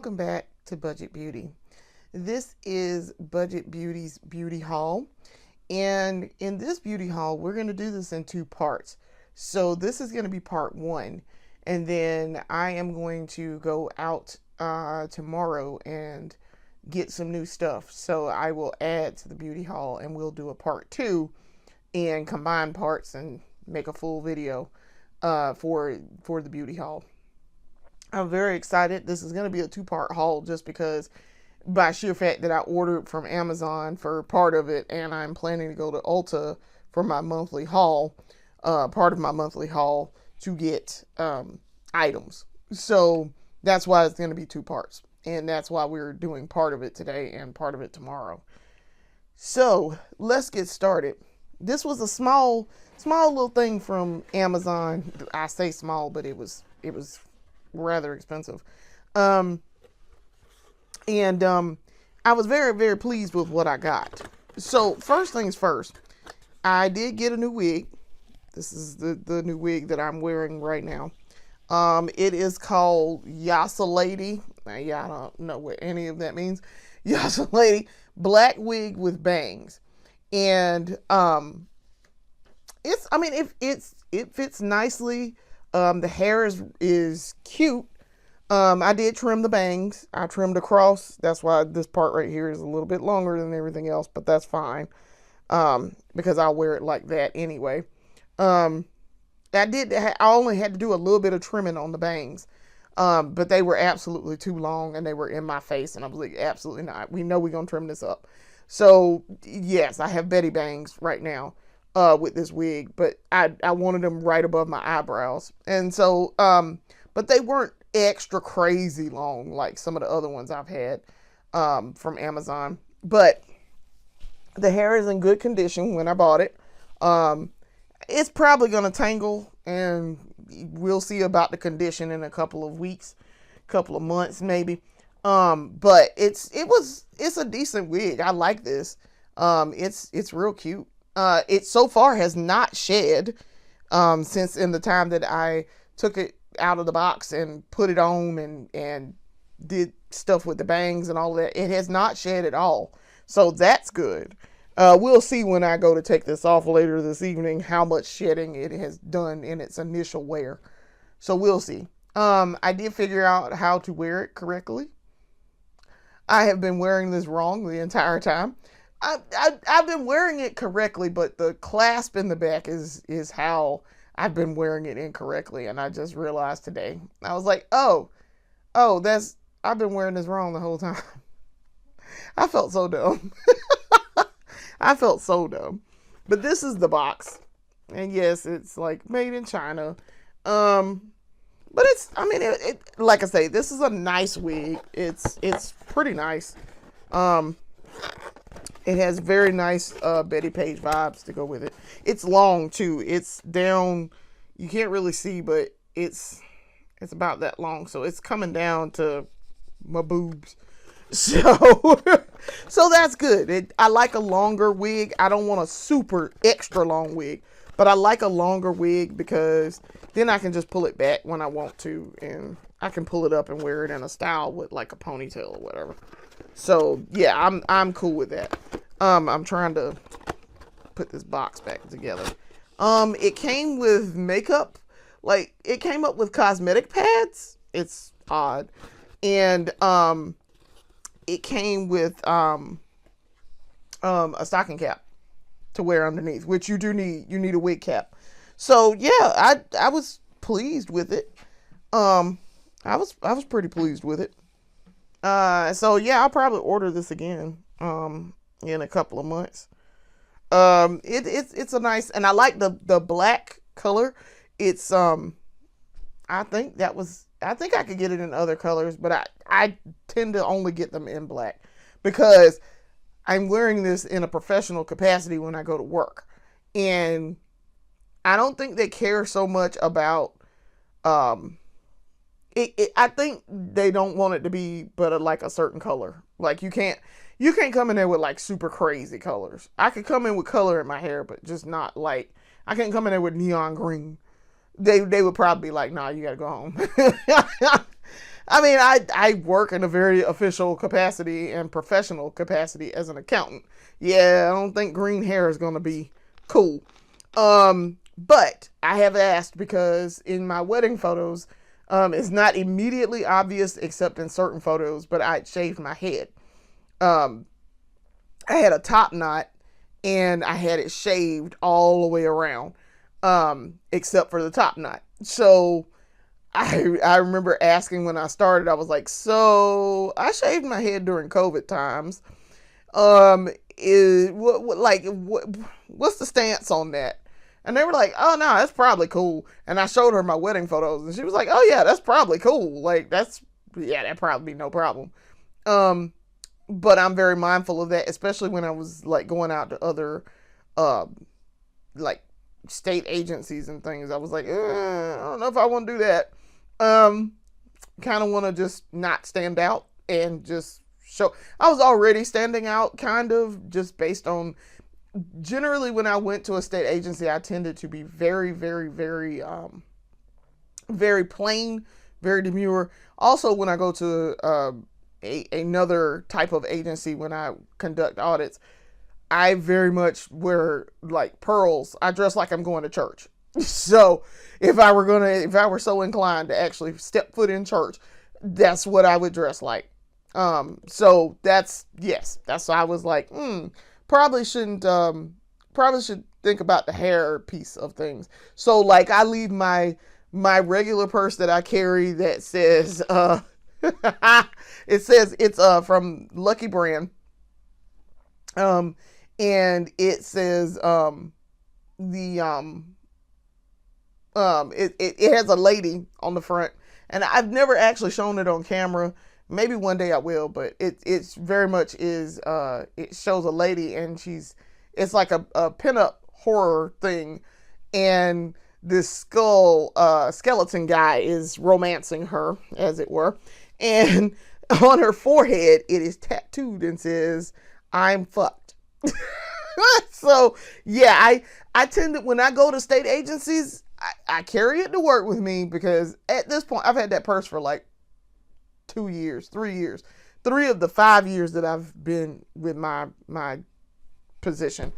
welcome back to Budget Beauty. This is Budget Beauty's beauty haul, and in this beauty haul we're going to do this in two parts. So this is going to be part one, and then I am going to go out tomorrow and get some new stuff. So I will add to the beauty haul and we'll do a part two and combine parts and make a full video for the beauty haul. I'm very excited. This is going to be a two-part haul just because by sheer fact that I ordered from Amazon for part of it, and I'm planning to go to Ulta for my monthly haul, part of my monthly haul to get items. So that's why it's going to be two parts, and that's why we're doing part of it today and part of it tomorrow. So let's get started. This was a small little thing from Amazon. I say small, but it was rather expensive. I was very, very pleased with what I got. So first things first, I did get a new wig. This is the new wig that I'm wearing right now. It is called Yasa Lady. Now, yeah, I don't know what any of that means. Yasa Lady black wig with bangs. And it fits nicely. The hair is cute. I did trim the bangs. I trimmed across. That's why this part right here is a little bit longer than everything else, but that's fine. Because I'll wear it like that anyway. I only had to do a little bit of trimming on the bangs. But they were absolutely too long and they were in my face, and I was like, absolutely not. We know we're going to trim this up. So yes, I have Betty bangs right now. With this wig, but I wanted them right above my eyebrows. And so, but they weren't extra crazy long like some of the other ones I've had from Amazon. But the hair is in good condition when I bought it. It's probably going to tangle, and we'll see about the condition in a couple of weeks, couple of months maybe. But it's a decent wig. I like this. It's real cute. It so far has not shed since in the time that I took it out of the box and put it on and did stuff with the bangs and all that. It has not shed at all. So that's good. We'll see when I go to take this off later this evening how much shedding it has done in its initial wear. So we'll see. I did figure out how to wear it correctly. I have been wearing this wrong the entire time. I've been wearing it correctly, but the clasp in the back is how I've been wearing it incorrectly. And I just realized today. I was like, I've been wearing this wrong the whole time. I felt so dumb. I felt so dumb. But this is the box. And yes, it's like made in China. But like I say, this is a nice wig. It's pretty nice. It has very nice Betty Page vibes to go with it. It's long too. It's down. You can't really see, but it's about that long. So it's coming down to my boobs. So that's good. I like a longer wig. I don't want a super extra long wig, but I like a longer wig because then I can just pull it back when I want to, and I can pull it up and wear it in a style with like a ponytail or whatever. So yeah, I'm cool with that. I'm trying to put this box back together. It came with makeup, like it came up with cosmetic pads. It's odd. And it came with a stocking cap to wear underneath, which you do need. You need a wig cap. So yeah, I was pleased with it. I was pretty pleased with it. So yeah, I'll probably order this again in a couple of months. It's a nice, and I like the black color. It's I think I could get it in other colors, but I tend to only get them in black because I'm wearing this in a professional capacity when I go to work, and I don't think they care so much about I think they don't want it to be but like a certain color. Like you can't come in there with like super crazy colors. I could come in with color in my hair, but just not like, I can't come in there with neon green. They would probably be like, nah, you gotta go home. I mean, I work in a very official capacity and professional capacity as an accountant. Yeah, I don't think green hair is going to be cool. But I have asked because in my wedding photos, it's not immediately obvious except in certain photos, but I shaved my head. Um, I had a top knot and I had it shaved all the way around, except for the top knot. So I remember asking when I started, I was like, so I shaved my head during COVID times. Is what's the stance on that? And they were like, oh no, that's probably cool. And I showed her my wedding photos and she was like, oh yeah, that's probably cool. Like that'd probably be no problem. Um, but I'm very mindful of that, especially when I was like going out to other, like state agencies and things. I was like, I don't know if I want to do that. Um, Kind of want to just not stand out and just show. I was already standing out, kind of, just based on generally when I went to a state agency, I tended to be very, very, very, very plain, very demure. Also, when I go to another type of agency, when I conduct audits, I very much wear like pearls. I dress like I'm going to church. So if I were so inclined to actually step foot in church, that's what I would dress like. So that's why I was like, probably shouldn't, probably should think about the hair piece of things. So like I leave my regular purse that I carry that says, it says it's, from Lucky Brand. And it says, it has a lady on the front, and I've never actually shown it on camera. Maybe one day I will, but it's very much is, it shows a lady and it's like a pinup horror thing, and this skeleton guy is romancing her, as it were, and on her forehead it is tattooed and says, "I'm fucked." So yeah, I tend to, when I go to state agencies, I carry it to work with me, because at this point I've had that purse for like 2 years, 3 years, 3 of the 5 years that I've been with my position.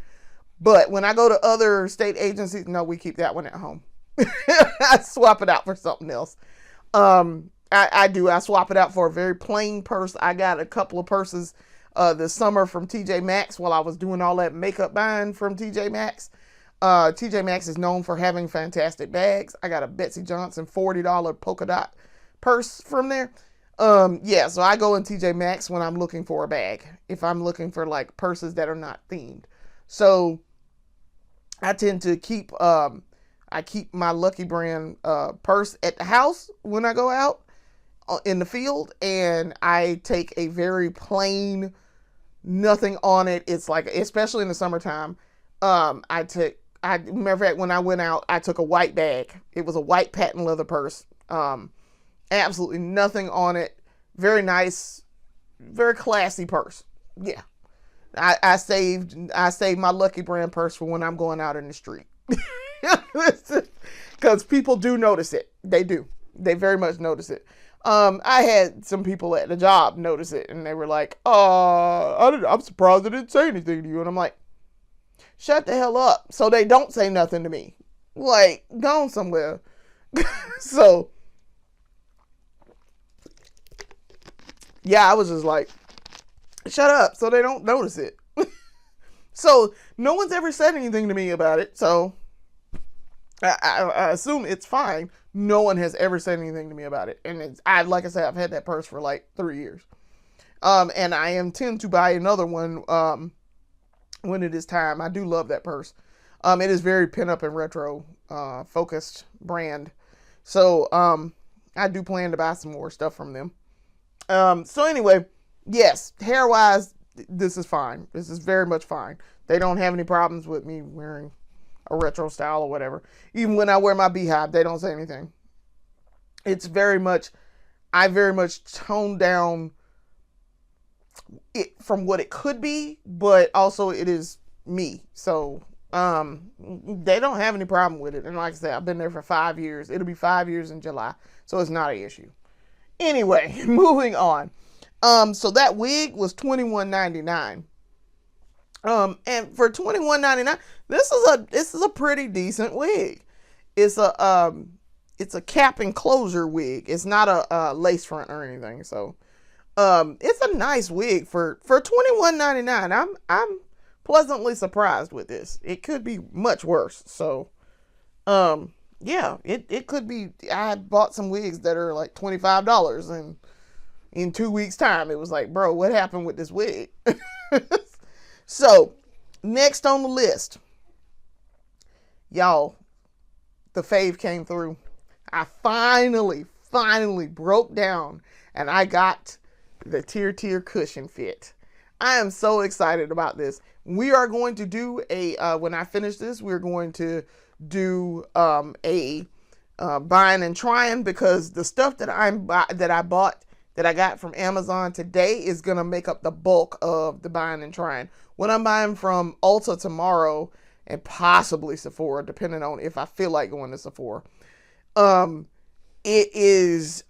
But when I go to other state agencies, no, we keep that one at home. I swap it out for something else. I swap it out for a very plain purse. I got a couple of purses this summer from TJ Maxx while I was doing all that makeup buying from TJ Maxx. TJ Maxx is known for having fantastic bags. I got a Betsy Johnson $40 polka dot purse from there. Yeah, so I go in TJ Maxx when I'm looking for a bag, if I'm looking for like purses that are not themed. So I tend to keep I keep my Lucky Brand purse at the house when I go out in the field, and I take a very plain, nothing on it. It's like, especially in the summertime, matter of fact, when I went out, I took a white bag. It was a white patent leather purse. Absolutely nothing on it. Very nice, very classy purse. Yeah. I saved my Lucky Brand purse for when I'm going out in the street. Because people do notice it. They do. They very much notice it. I had some people at the job notice it, and they were like, I'm surprised they didn't say anything to you. And I'm like, shut the hell up. So they don't say nothing to me. Like, gone somewhere. So, yeah, I was just like, shut up, so they don't notice it. So no one's ever said anything to me about it, so I assume it's fine. No one has ever said anything to me about it. And like I said, I've had that purse for like 3 years. And I intend to buy another one when it is time. I do love that purse. It is very pinup and retro focused brand. So I do plan to buy some more stuff from them. So anyway, yes, hair wise, this is fine. This is very much fine. They don't have any problems with me wearing a retro style or whatever. Even when I wear my beehive, they don't say anything. It's very much, I very much tone down it from what it could be, but also it is me. So, they don't have any problem with it. And like I said, I've been there for 5 years. It'll be 5 years in July. So it's not an issue. Anyway, moving on. So that wig was $21.99. And for $21.99, this is a pretty decent wig. It's a cap and closure wig. It's not a lace front or anything. So it's a nice wig for $21.99. I'm pleasantly surprised with this. It could be much worse. So yeah, it could be. I bought some wigs that are like $25, and in 2 weeks time it was like, bro, what happened with this wig? So next on the list, y'all, the fave came through. I finally broke down and I got the tier cushion fit. I am so excited about this. We are going to do when I finish this, we're going to do a buying and trying, because the stuff that I bought that I got from Amazon today is going to make up the bulk of the buying and trying. What I'm buying from Ulta tomorrow, and possibly Sephora, depending on if I feel like going to Sephora, it's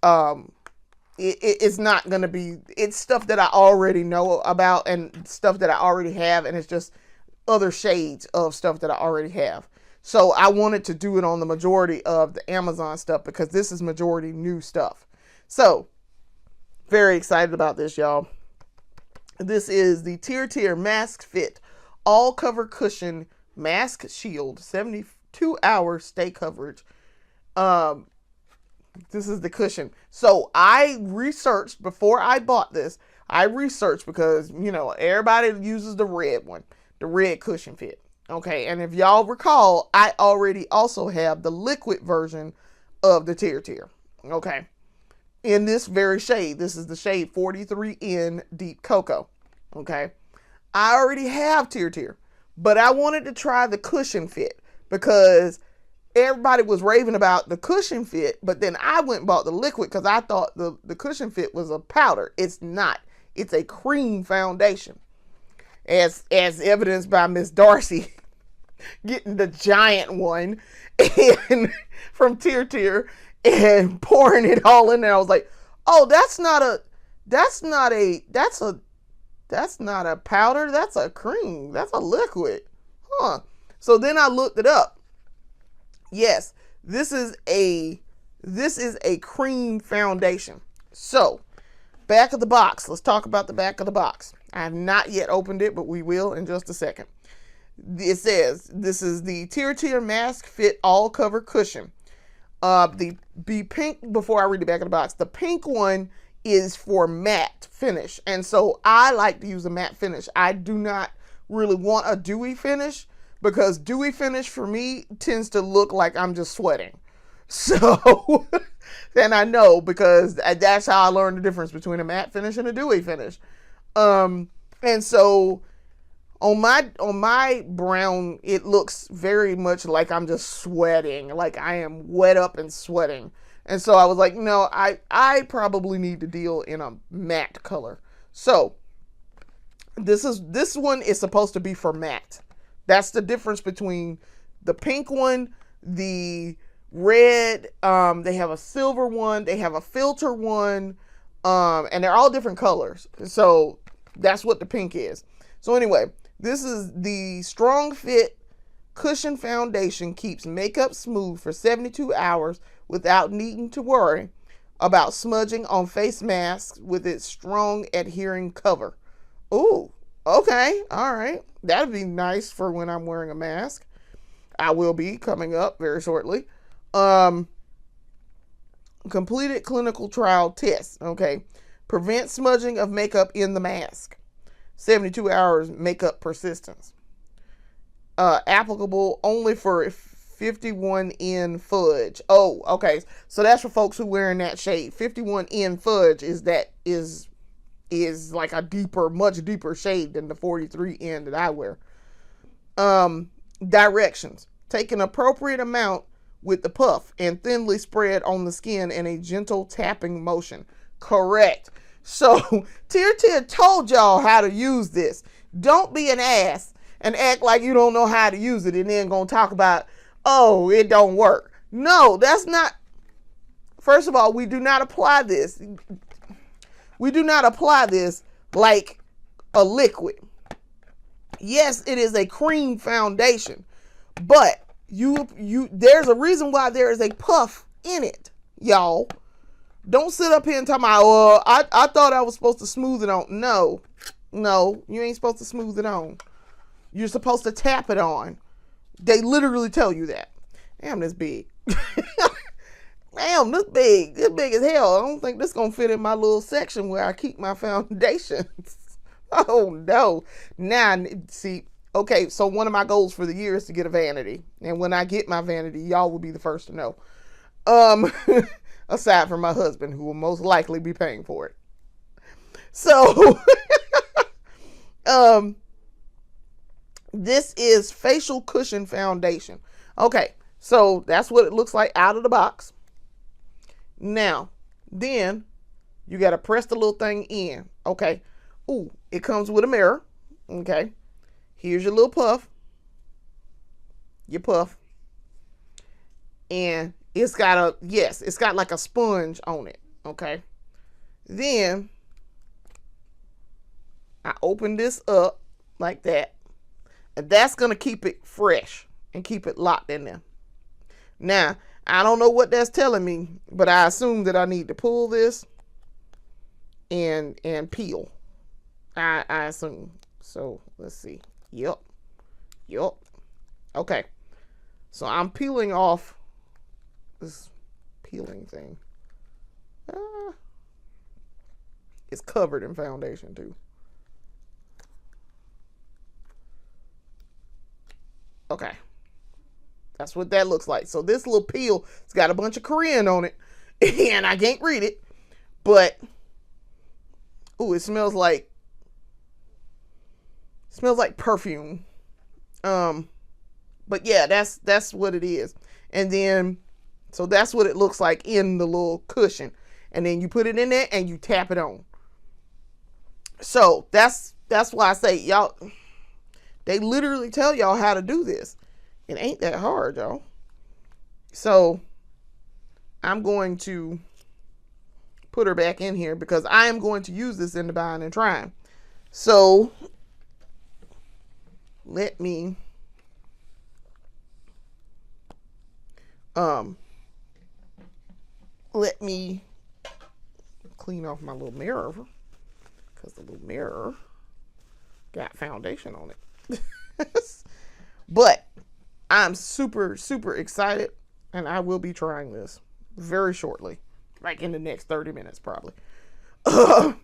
not going to be, it's stuff that I already know about and stuff that I already have, and it's just other shades of stuff that I already have. So I wanted to do it on the majority of the Amazon stuff, because this is majority new stuff. So very excited about this, y'all. This is the Tier Mask Fit All Cover Cushion Mask Shield, 72-hour stay coverage. This is the cushion. So I researched before I bought this. I researched because, you know, everybody uses the red one, the red cushion fit. Okay, and if y'all recall, I already also have the liquid version of the Tier. Okay, in this very shade. This is the shade 43N Deep Cocoa. Okay, I already have Tier, but I wanted to try the cushion fit because everybody was raving about the cushion fit, but then I went and bought the liquid because I thought the cushion fit was a powder. It's not. It's a cream foundation, as evidenced by Miss Darcy getting the giant one and from Tier and pouring it all in there. I was like, oh, that's not a powder. That's a cream. That's a liquid. Huh. So then I looked it up. Yes, this is a cream foundation. So, back of the box. Let's talk about the back of the box. I have not yet opened it, but we will in just a second. It says, this is the Tier Mask Fit All Cover Cushion. The pink, before I read the back of the box, the pink one is for matte finish. And so I like to use a matte finish. I do not really want a dewy finish, because dewy finish for me tends to look like I'm just sweating. So, and I know, because that's how I learned the difference between a matte finish and a dewy finish. And so on my brown, it looks very much like I'm just sweating, like I am wet up and sweating. And so I was like, no, I probably need to deal in a matte color. So this one is supposed to be for matte. That's the difference between the pink one, the red, they have a silver one, they have a filter one, and they're all different colors. So that's what the pink is. So anyway, this is the Strong Fit Cushion Foundation. Keeps makeup smooth for 72 hours without needing to worry about smudging on face masks with its strong adhering cover. Ooh, okay, all right. That'd be nice for when I'm wearing a mask. I will be coming up very shortly. Completed clinical trial test. Okay. Prevent smudging of makeup in the mask. 72 hours makeup persistence. Applicable only for 51N fudge. Oh, okay. So that's for folks who wearing that shade. 51N fudge is like a deeper, much deeper shade than the 43N that I wear. Directions. Take an appropriate amount with the puff and thinly spread on the skin in a gentle tapping motion. Correct. So Tier told y'all how to use this. Don't be an ass and act like you don't know how to use it and then gonna talk about, oh, it don't work. No, that's not. first of all, we do not apply this. We do not apply this like a liquid. Yes, it is a cream foundation, but there's a reason why there is a puff in it, y'all. Don't sit up here and talk about, oh, I thought I was supposed to smooth it on. No, you ain't supposed to smooth it on. You're supposed to tap it on. They literally tell you that. Damn, this big. Damn, this big. This big as hell. I don't think this gonna fit in my little section where I keep my foundations. Oh no. Now, see, okay, so one of my goals for the year is to get a vanity. And when I get my vanity, y'all will be the first to know. Aside from my husband, who will most likely be paying for it. So, this is facial cushion foundation. Okay, so that's what it looks like out of the box. Now, then you got to press the little thing in. Okay. Ooh, it comes with a mirror. Okay. Here's your little puff. Your puff. And it's got it's got like a sponge on it. Okay. Then I open this up like that. And that's going to keep it fresh and keep it locked in there. Now, I don't know what that's telling me, but I assume that I need to pull this and peel. I assume. So, let's see. Yep. Okay. So, I'm peeling off this peeling thing. It's covered in foundation, too. Okay. That's what that looks like. So this little peel, it's got a bunch of Korean on it. And I can't read it. But, ooh, it smells like perfume. But yeah, that's what it is. And then, so that's what it looks like in the little cushion. And then you put it in there and you tap it on. So that's why I say, y'all, they literally tell y'all how to do this. It ain't that hard, y'all. So I'm going to put her back in here because I am going to use this in the buying and trying. So let me clean off my little mirror because the little mirror got foundation on it. But I'm super, super excited, and I will be trying this very shortly, like in the next 30 minutes probably. I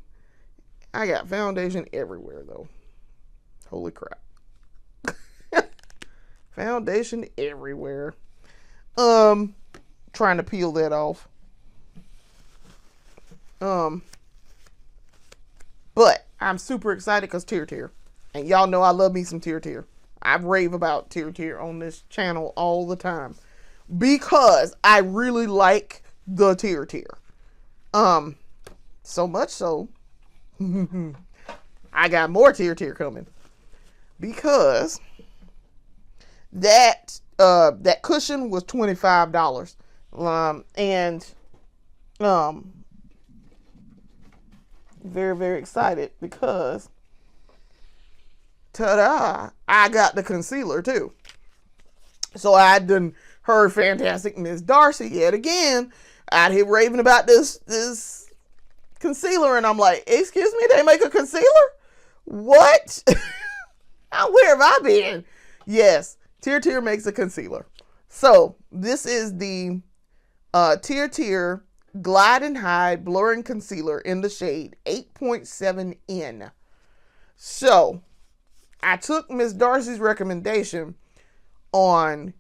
got foundation everywhere, though. Holy crap. Foundation everywhere. Trying to peel that off. But I'm super excited because Tear. And y'all know I love me some Tear. I rave about Tear on this channel all the time because I really like the Tear. So much so, I got more Tear coming because that cushion was $25. Very, very excited because ta-da, I got the concealer too. So I done heard fantastic Miss Darcy yet again out here raving about this concealer, and I'm like, excuse me, they make a concealer? What? Where have I been? Yes, Tear makes a concealer. So this is the Tear Glide and Hide Blurring Concealer in the shade 8.7N. So I took Miss Darcy's recommendation on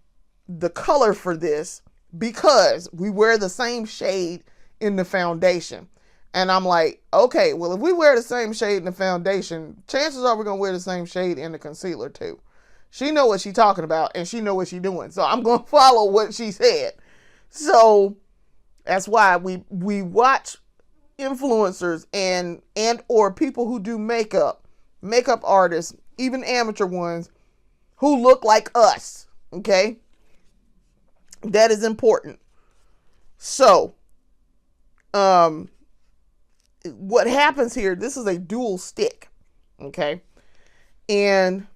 the color for this because we wear the same shade in the foundation. And I'm like, okay, well, if we wear the same shade in the foundation, chances are we're going to wear the same shade in the concealer too. She know what she's talking about and she know what she's doing. So I'm going to follow what she said. So that's why we watch influencers and or people who do makeup artists, even amateur ones who look like us. Okay. That is important. So Um, what happens here, this is a dual stick, okay? And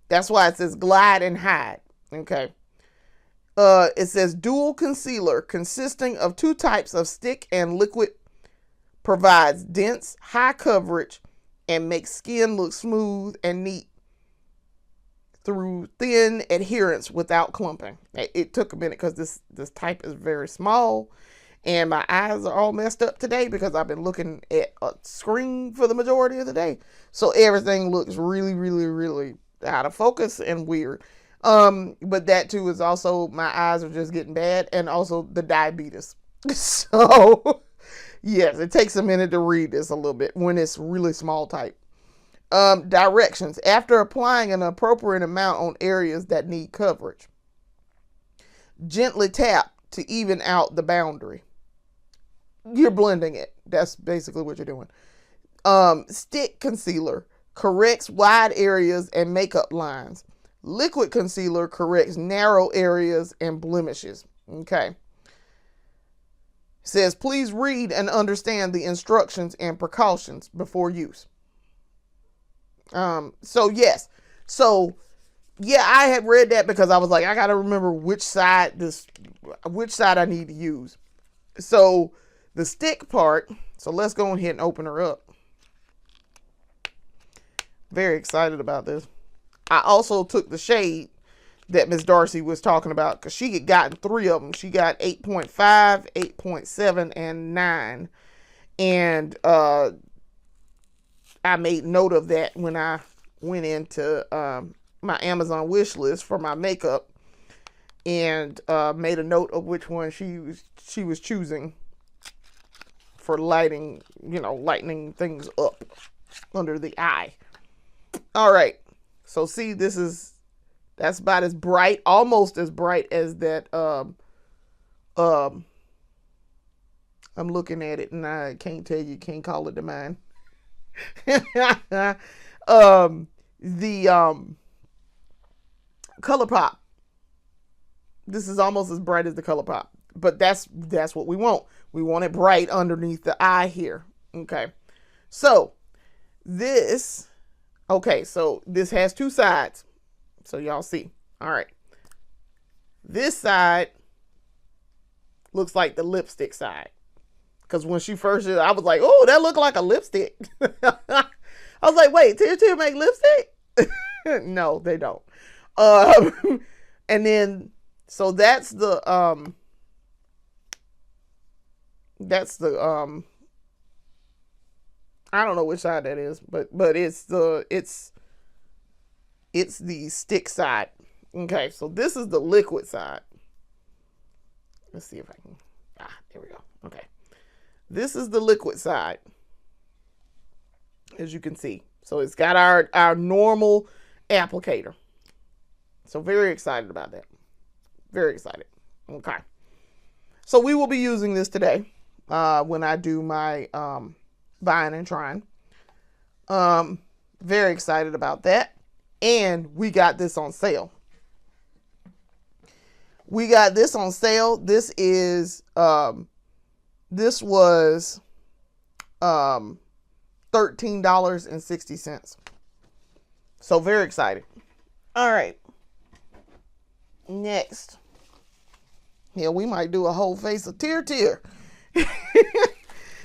that's why it says glide and hide, okay? It says dual concealer consisting of two types of stick and liquid, provides dense, high coverage, and makes skin look smooth and neat through thin adherence without clumping. It took a minute because this type is very small, and my eyes are all messed up today because I've been looking at a screen for the majority of the day. So everything looks really, really, really out of focus and weird. But that too is also my eyes are just getting bad, and also the diabetes. So yes, it takes a minute to read this a little bit when it's really small type. Directions. After applying an appropriate amount on areas that need coverage, gently tap to even out the boundary. You're blending it. That's basically what you're doing. Stick concealer corrects wide areas and makeup lines. Liquid concealer corrects narrow areas and blemishes. Okay. Says, please read and understand the instructions and precautions before use. So yes. So yeah, I had read that because I was like, I got to remember which side I need to use. So the stick part, so let's go ahead and open her up. Very excited about this. I also took the shade that Miss Darcy was talking about because she had gotten 3 of them. She got 8.5, 8.7, and 9. And I made note of that when I went into my Amazon wish list for my makeup, and made a note of which one she was choosing for lightening things up under the eye. All right. So see, that's about as bright, almost as bright as that. I'm looking at it and I can't tell you, can't call it to mine. The ColourPop. This is almost as bright as the ColourPop, but that's what we want. We want it bright underneath the eye here. Okay. So this has 2 sides. So y'all see. All right. This side looks like the lipstick side. Because when she first did, I was like, oh, that looked like a lipstick. I was like, wait, Tear make lipstick? No, they don't. And then, so that's the I don't know which side that is, but it's the stick side. Okay, so this is the liquid side. Let's see if I can. There we go. Okay. This is the liquid side, as you can see. So it's got our normal applicator. So very excited about that. Very excited. Okay. So we will be using this today when I do my buying and trying. Very excited about that. And we got this on sale. This is this was $13.60. So very excited. All right. Next. Yeah, we might do a whole face of Tear.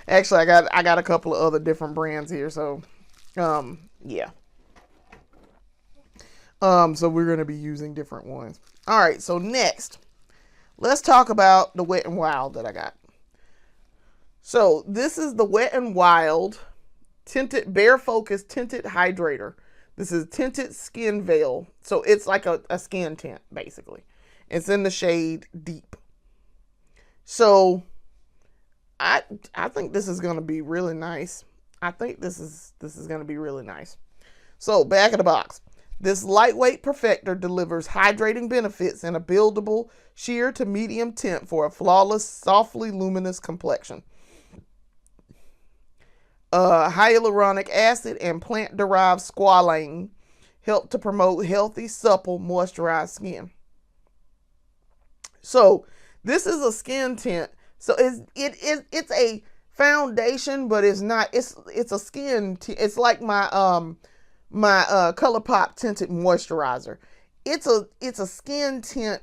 Actually, I got a couple of other different brands here, so yeah. So we're going to be using different ones. All right, so next, let's talk about the Wet n Wild that I got. So this is the Wet n Wild tinted Bare Focus tinted hydrator. This is tinted skin veil. So it's like a skin tint, basically. It's in the shade Deep. So I think this is going to be really nice. I think this is going to be really nice. So back of the box. This lightweight perfector delivers hydrating benefits in a buildable sheer to medium tint for a flawless, softly luminous complexion. Hyaluronic acid and plant-derived squalane help to promote healthy, supple, moisturized skin. So this is a skin tint. So it's a foundation, but it's not. It's a skin. It's like my ColourPop tinted moisturizer. It's a skin tint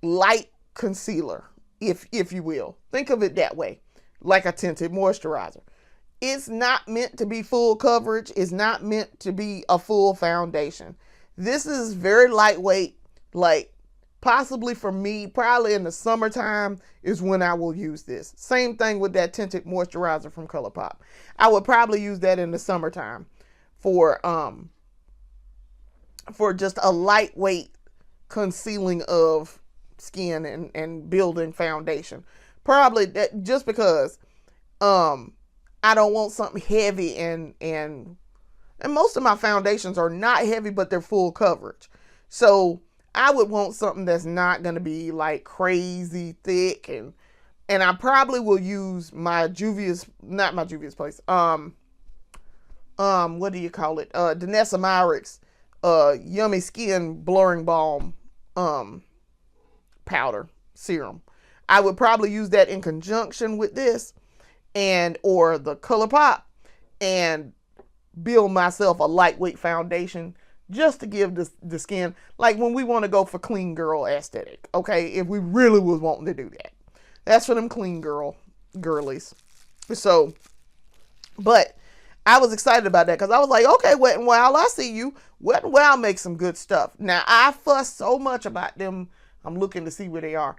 light concealer, if you will. Think of it that way, like a tinted moisturizer. It's not meant to be full coverage. It's not meant to be a full foundation. This is very lightweight, like possibly for me, probably in the summertime is when I will use this. Same thing with that tinted moisturizer from ColourPop. I would probably use that in the summertime for just a lightweight concealing of skin and building foundation. Probably that just because I don't want something heavy and most of my foundations are not heavy, but they're full coverage. So I would want something that's not going to be like crazy thick, and I probably will use my not my Juvia's Place. What do you call it? Danessa Myricks Yummy Skin Blurring Balm powder serum. I would probably use that in conjunction with this or the ColourPop and build myself a lightweight foundation just to give the skin, like when we want to go for clean girl aesthetic, okay? If we really was wanting to do that. That's for them clean girlies. So, but I was excited about that because I was like, okay, Wet n Wild, I see you. Wet n Wild makes some good stuff. Now, I fuss so much about them. I'm looking to see where they are.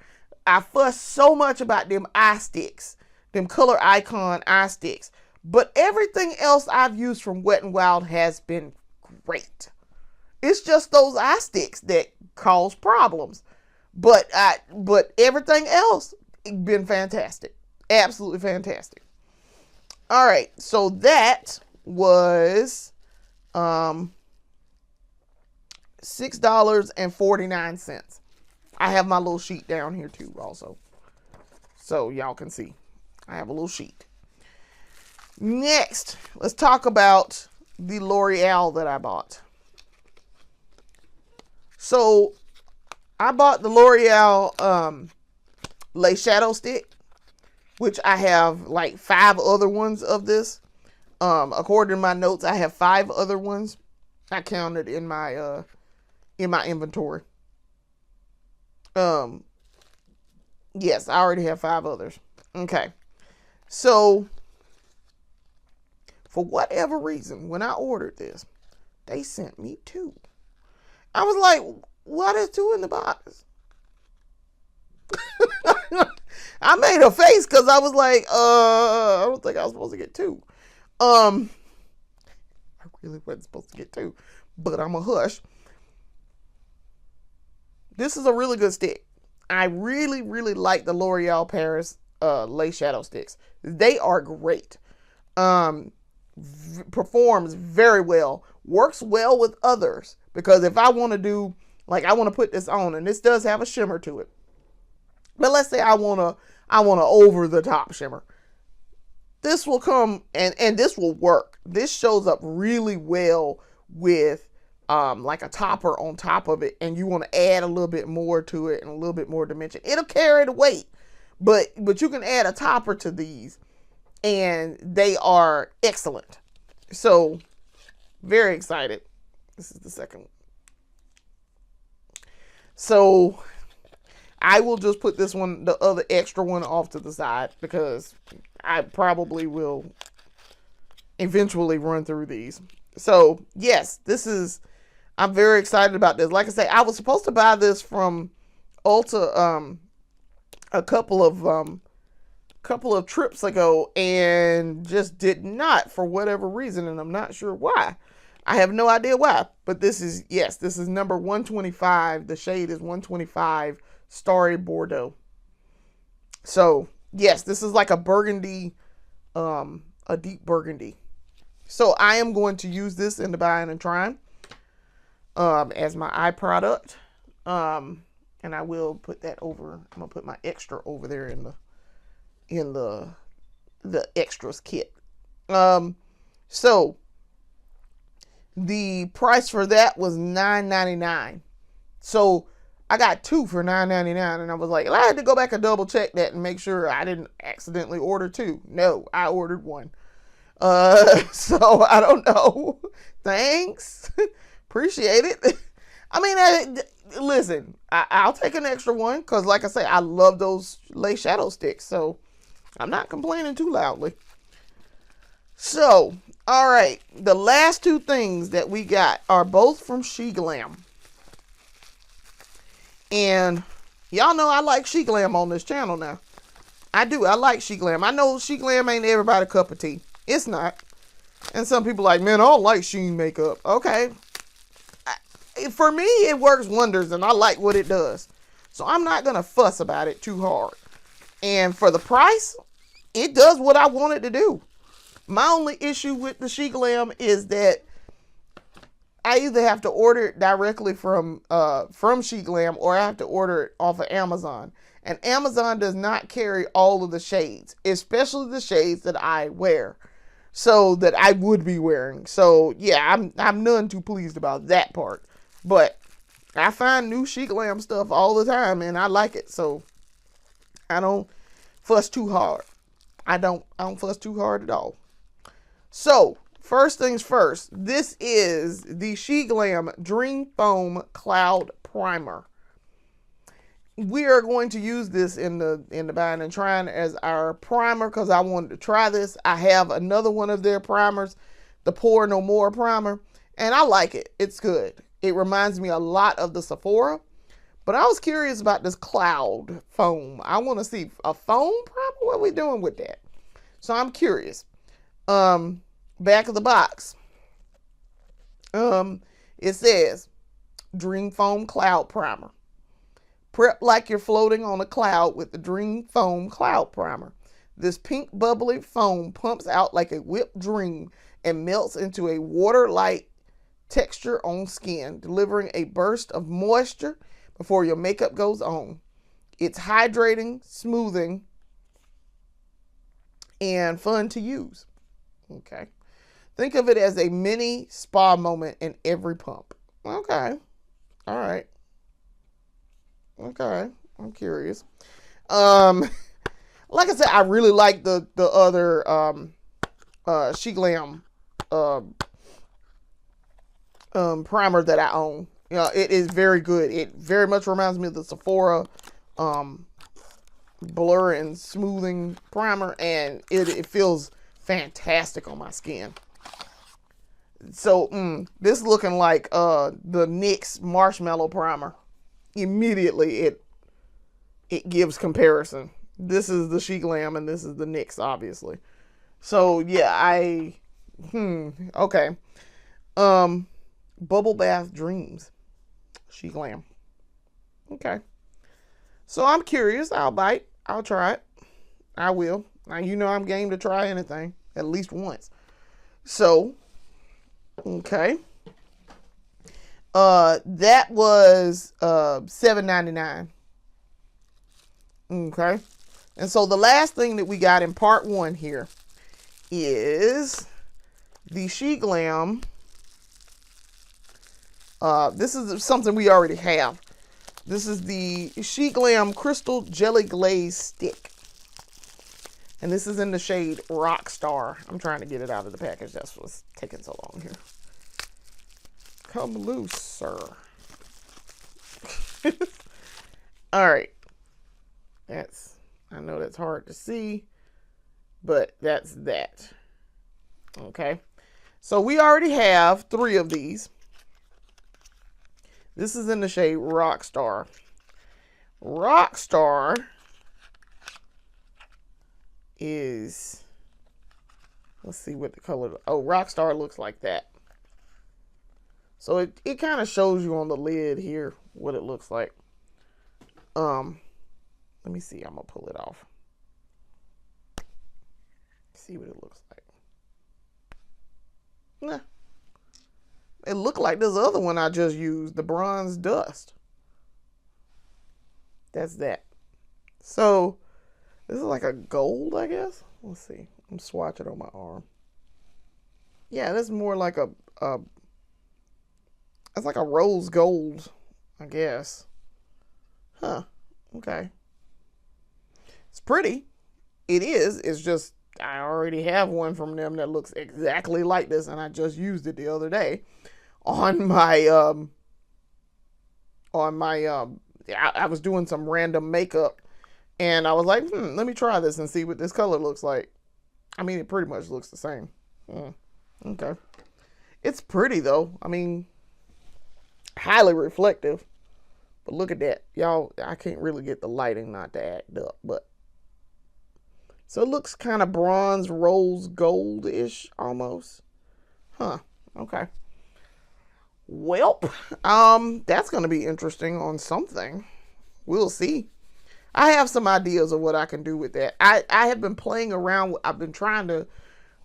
I fuss so much about them eye sticks, them Color Icon eye sticks. But everything else I've used from Wet n Wild has been great. It's just those eye sticks that cause problems. But everything else, been fantastic. Absolutely fantastic. All right, so that was $6.49. I have my little sheet down here too also. So y'all can see. I have a little sheet. Next, let's talk about the L'Oreal that I bought. So I bought the L'Oreal Lace Shadow Stick, which I have like 5 other ones of this. According to my notes, I have 5 other ones. I counted in my inventory. Yes, I already have 5 others. Okay. So for whatever reason, when I ordered this, they sent me 2. I was like, what is 2 in the box? I made a face because I was like, I don't think I was supposed to get 2. I really wasn't supposed to get 2, but I'm a hush. This is a really good stick. I really, really like the L'Oreal Paris Lace Shadow Sticks. They are great. Performs very well. Works well with others. Because if I want to do, like I want to put this on, and this does have a shimmer to it. But let's say I want to over the top shimmer. This will come and this will work. This shows up really well with like a topper on top of it, and you want to add a little bit more to it and a little bit more dimension. It'll carry the weight, but you can add a topper to these, and they are excellent. So, very excited. This is the second one. So, I will just put this one, the other extra one, off to the side because I probably will eventually run through these. So, yes, I'm very excited about this. Like I say, I was supposed to buy this from Ulta a couple of trips ago and just did not for whatever reason, and I'm not sure why. I have no idea why, but this is number 125. The shade is 125 Starry Bordeaux. So, yes, this is like a burgundy, a deep burgundy. So, I am going to use this in the buying and trying as my eye product. And I will put that over. I'm going to put my extra over there in the extras kit. So the price for that was $9.99. So I got 2 for $9.99, and I was like, I had to go back and double check that and make sure I didn't accidentally order 2. No, I ordered 1. So I don't know. Thanks. Appreciate it. I mean, listen, I'll take an extra one because, like I say, I love those lace shadow sticks. So I'm not complaining too loudly. So, all right. The last 2 things that we got are both from SheGlam. And y'all know I like SheGlam on this channel now. I do. I like SheGlam. I know SheGlam ain't everybody's cup of tea. It's not. And some people like, man, I don't like Sheen makeup. Okay. For me, it works wonders, and I like what it does. So I'm not going to fuss about it too hard. And for the price, it does what I want it to do. My only issue with the SheGlam is that I either have to order it directly from SheGlam, or I have to order it off of Amazon. And Amazon does not carry all of the shades, especially the shades that I wear. So that I would be wearing. So yeah, I'm none too pleased about that part. But I find new SheGlam stuff all the time, and I like it. So I don't fuss too hard. I don't fuss too hard at all. So first things first, this is the SheGlam Dream Foam Cloud Primer. We are going to use this in the buying and trying as our primer because I wanted to try this. I have another one of their primers, the Pour No More primer, and I like it. It's good. It reminds me a lot of the Sephora, but I was curious about this cloud foam. I want to see a foam primer. What are we doing with that? So I'm curious. Back of the box. It says Dream Foam Cloud Primer. Prep like you're floating on a cloud with the Dream Foam Cloud Primer. This pink bubbly foam pumps out like a whipped dream and melts into a water-like texture on skin, delivering a burst of moisture before your makeup goes on. It's hydrating, smoothing, and fun to use. Okay. Think of it as a mini spa moment in every pump. Okay. All right. Okay, I'm curious. Like I said, I really like the other SheGlam primer that I own. You know, it is very good. It very much reminds me of the Sephora blur and smoothing primer, and it feels fantastic on my skin. So this looking like the NYX Marshmallow Primer. Immediately it gives comparison. This is the SheGlam and this is the NYX, obviously. So yeah, okay. Bubble Bath Dreams, SheGlam. Okay. So I'm curious. I'll bite. I'll try it. I will. Now you know I'm game to try anything at least once. So okay. That was $7.99. Okay. And so the last thing that we got in part 1 here is the SheGlam. This is something we already have. This is the SheGlam Crystal Jelly Glaze Stick. And this is in the shade Rockstar. I'm trying to get it out of the package. That's what's taking so long here. Come loose, sir. All right. I know that's hard to see, but that's that. Okay. So we already have 3 of these. This is in the shade Rockstar. Rockstar is, let's see what the color, Rockstar looks like that. So it kind of shows you on the lid here what it looks like. Let me see. I'm going to pull it off. See what it looks like. Nah. It looked like this other one I just used, the Bronze Dust. That's that. So this is like a gold, I guess. Let's see. I'm swatching on my arm. Yeah, this is more like it's like a rose gold, I guess. Huh. Okay. It's pretty. It is. It's just I already have one from them that looks exactly like this, and I just used it the other day on my I was doing some random makeup, and I was like, let me try this and see what this color looks like. I mean, it pretty much looks the same. Okay. It's pretty though. I mean, highly reflective. But look at that. Y'all, I can't really get the lighting not to act up, but so it looks kind of bronze rose gold-ish almost. Huh. Okay. Welp. That's gonna be interesting on something. We'll see. I have some ideas of what I can do with that. I have been playing around. I've been trying to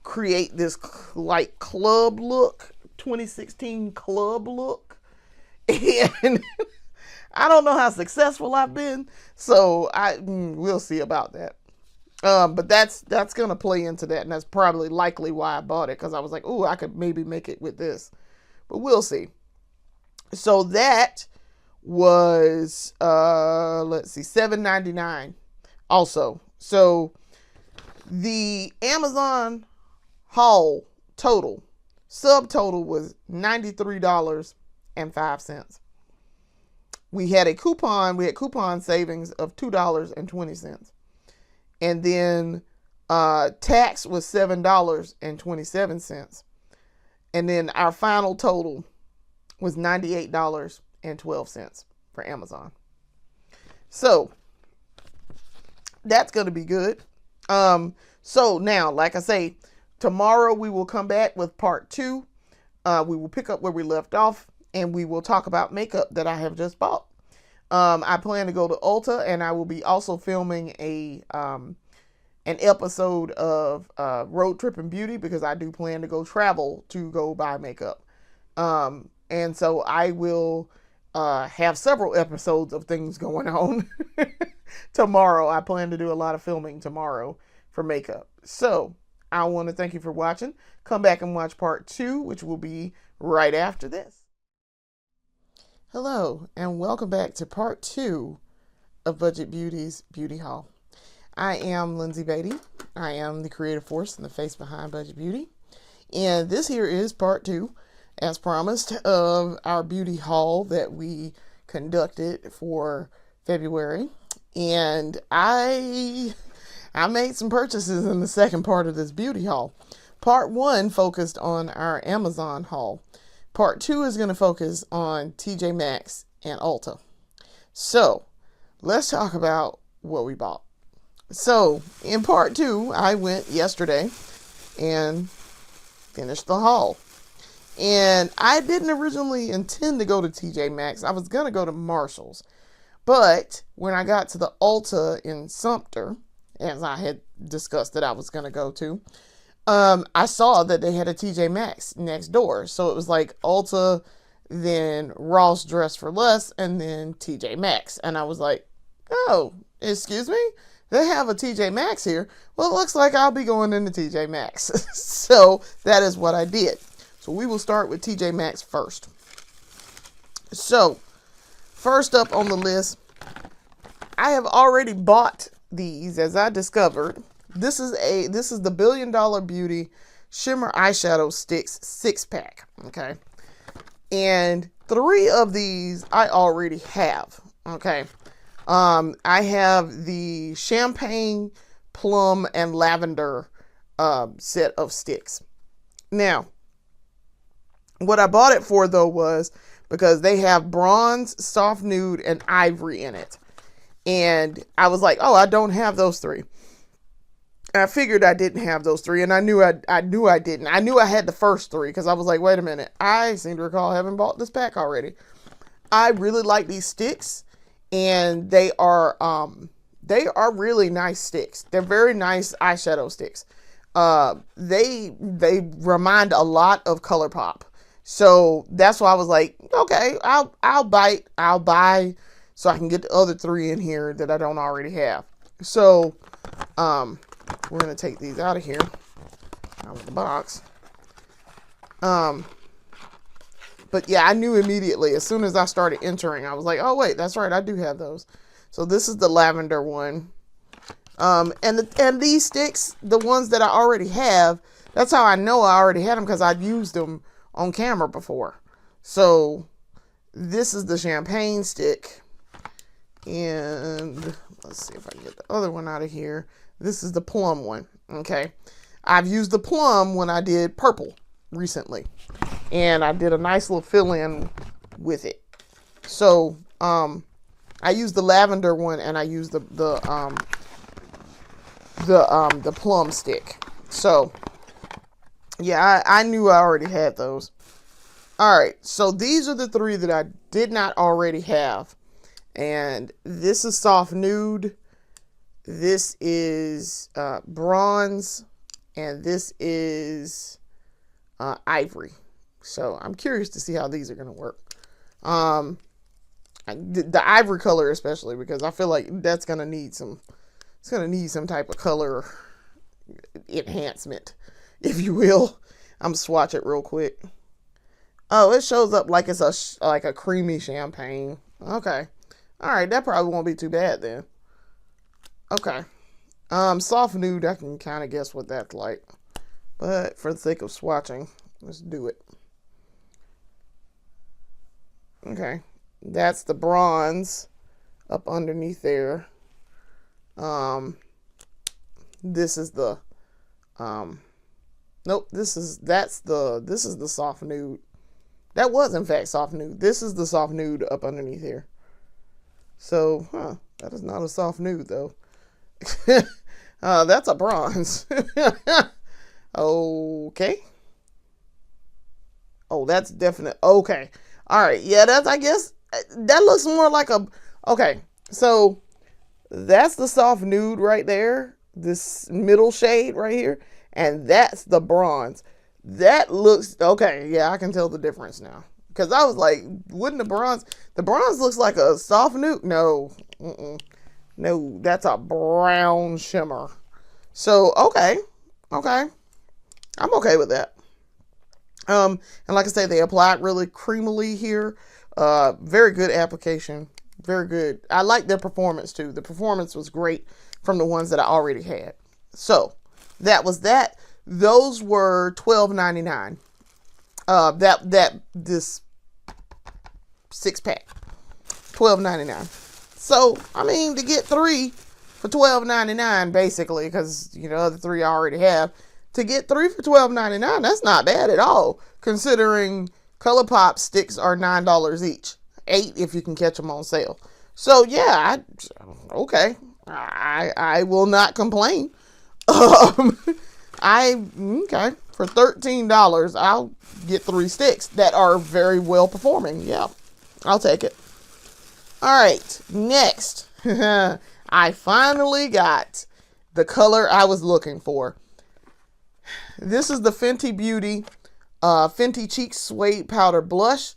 create this like club look, 2016 club look. And I don't know how successful I've been. So we'll see about that. But that's going to play into that. And that's probably likely why I bought it. Because I was like, oh, I could maybe make it with this. But we'll see. So that was, let's see, $7.99 also. So the Amazon haul total, subtotal was $93.05. We had coupon savings of $2.20. And then tax was $7.27. And then our final total was $98.12 for Amazon. So that's going to be good. So now, like I say, tomorrow we will come back with part 2. We will pick up where we left off, and we will talk about makeup that I have just bought. I plan to go to Ulta, and I will be also filming an episode of Road Trip and Beauty, because I do plan to go travel to go buy makeup. And so I will have several episodes of things going on tomorrow. I plan to do a lot of filming tomorrow for makeup. So I want to thank you for watching. Come back and watch part 2, which will be right after this. Hello, and welcome back to part 2 of Budget Beauty's Beauty Haul. I am Lindsay Beatty. I am the creative force and the face behind Budget Beauty. And this here is part 2, as promised, of our beauty haul that we conducted for February. And I made some purchases in the second part of this beauty haul. Part 1 focused on our Amazon haul. Part 2 is going to focus on TJ Maxx and Ulta. So let's talk about what we bought. So in part 2, I went yesterday and finished the haul. And I didn't originally intend to go to TJ Maxx. I was going to go to Marshall's. But when I got to the Ulta in Sumter, as I had discussed that I was going to go to, I saw that they had a TJ Maxx next door. So it was like Ulta, then Ross Dress for Less, and then TJ Maxx. And I was like, oh, excuse me? They have a TJ Maxx here. Well, it looks like I'll be going into TJ Maxx. So that is what I did. So we will start with TJ Maxx first. So first up on the list, I have already bought these, as I discovered. This is the $1 Billion Beauty Shimmer Eyeshadow Sticks 6-pack. Okay. And 3 of these I already have. Okay. I have the champagne, plum, and lavender set of sticks. Now, what I bought it for, though, was because they have bronze, soft nude, and ivory in it. And I was like, oh, I don't have those 3. I figured I didn't have those 3, and I knew I didn't. I knew I had the first 3, because I was like, wait a minute. I seem to recall having bought this pack already. I really like these sticks, and they are really nice sticks. They're very nice eyeshadow sticks. They remind a lot of ColourPop. So that's why I was like, okay, I'll buy so I can get the other 3 in here that I don't already have. So we're going to take these out of here, out of the box. But yeah, I knew immediately as soon as I started entering, I was like, oh wait, that's right, I do have those. So this is the lavender one. And these sticks, the ones that I already have, that's how I know I already had them, because I've used them on camera before. So this is the champagne stick. And let's see if I can get the other one out of here. This is the plum one. Okay. I've used the plum when I did purple recently. And I did a nice little fill-in with it. So, I used the lavender one, and I used the plum stick. So, yeah, I knew I already had those. All right, so these are the three that I did not already have. And this is soft nude. This is bronze. And this is ivory. So I'm curious to see how these are going to work. The ivory color especially, because I feel like that's going to need some, it's going to need some type of color enhancement, if you will. I'm swatch it real quick. Oh, it shows up like it's like a creamy champagne. Okay. All right, that probably won't be too bad then. Okay. Soft nude, I can kind of guess what that's like. But for the sake of swatching, let's do it. Okay. That's the bronze up underneath there. This is the nope, this is the soft nude. That was in fact soft nude. This is the soft nude up underneath here. So, that is not a soft nude though. That's a bronze. Okay. Oh, that's definite. Okay. All right. Yeah, that's, I guess, that looks more like a, okay. So, that's the soft nude right there. This middle shade right here. And that's the bronze. That looks, okay. Yeah, I can tell the difference now. Because I was like, wouldn't the bronze looks like a soft nude? No. No, that's a brown shimmer. So, okay. Okay. I'm okay with that. And like I say, they applied really creamily here. Very good application. Very good. I like their performance too. The performance was great from the ones that I already had. So, that was that. Those were $12.99. This 6-pack. $12.99. So, I mean, to get 3 for $12.99, basically, because, you know, the 3 I already have, to get 3 for $12.99, that's not bad at all, considering ColourPop sticks are $9 each. $8 if you can catch them on sale. So, yeah, okay. I will not complain. Okay. For $13, I'll get 3 sticks that are very well performing. Yeah, I'll take it. All right, next. I finally got the color I was looking for. This is the Fenty Beauty Fenty Cheek Suede Powder Blush.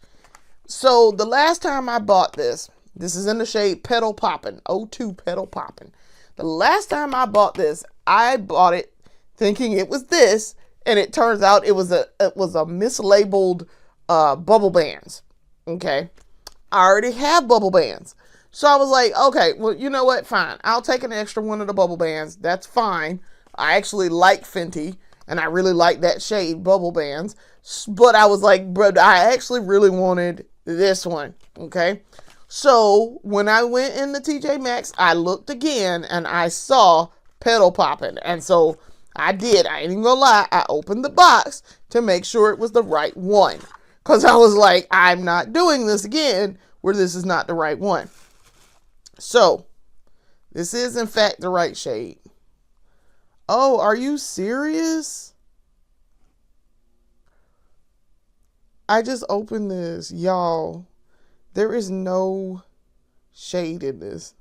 So the last time I bought this is in the shade Petal Poppin', 02 Petal Poppin'. The last time I bought this, I bought it thinking it was this, and it turns out it was a mislabeled bubble bands. Okay, I already have bubble bands. So I was like, okay, well, you know what? Fine. I'll take an extra one of the bubble bands. That's fine. I actually like Fenty, and I really like that shade, bubble bands. But I was like, bro, I actually really wanted this one. Okay. So when I went in the TJ Maxx, I looked again, and I saw Petal Poppin'. And so I did. I ain't even gonna lie. I opened the box to make sure it was the right one. Because I was like, I'm not doing this again where this is not the right one. So, this is in fact the right shade. Oh, are you serious? I just opened this, y'all. There is no shade in this.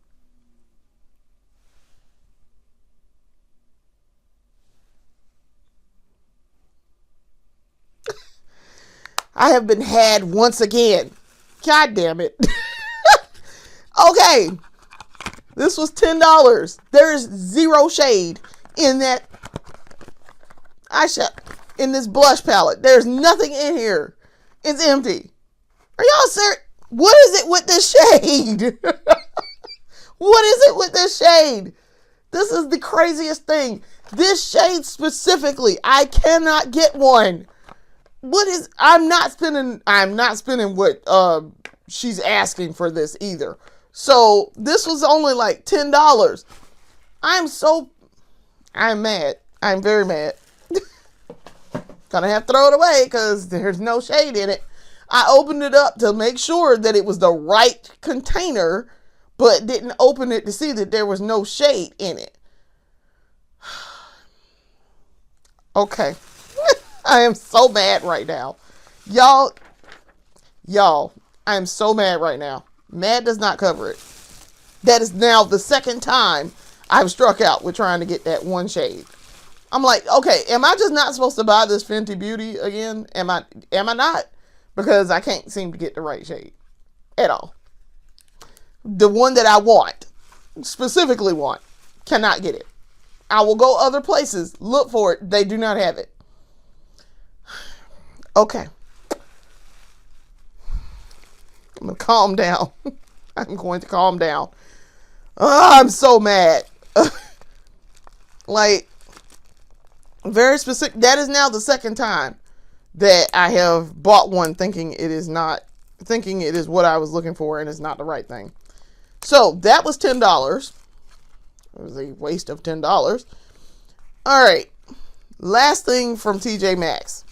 I have been had once again. God damn it. Okay. This was $10. There's 0 shade in that eyeshadow, in this blush palette. There's nothing in here. It's empty. Are y'all serious? What is it with this shade? What is it with this shade? This is the craziest thing. This shade specifically, I cannot get one. I'm not spending what she's asking for this either. So this was only like $10. I'm mad. I'm very mad. Gonna have to throw it away because there's no shade in it. I opened it up to make sure that it was the right container, but didn't open it to see that there was no shade in it. Okay. I am so mad right now. Y'all, I am so mad right now. Mad does not cover it. That is now the second time I've struck out with trying to get that one shade. I'm like, okay, am I just not supposed to buy this Fenty Beauty again? Am I not? Because I can't seem to get the right shade at all. The one that I want, specifically want, cannot get it. I will go other places, look for it. They do not have it. Okay. I'm going to calm down. I'm going to calm down. I'm so mad. Like, very specific. That is now the second time that I have bought one thinking it is what I was looking for and it's not the right thing. So that was $10. It was a waste of $10. All right. Last thing from TJ Maxx.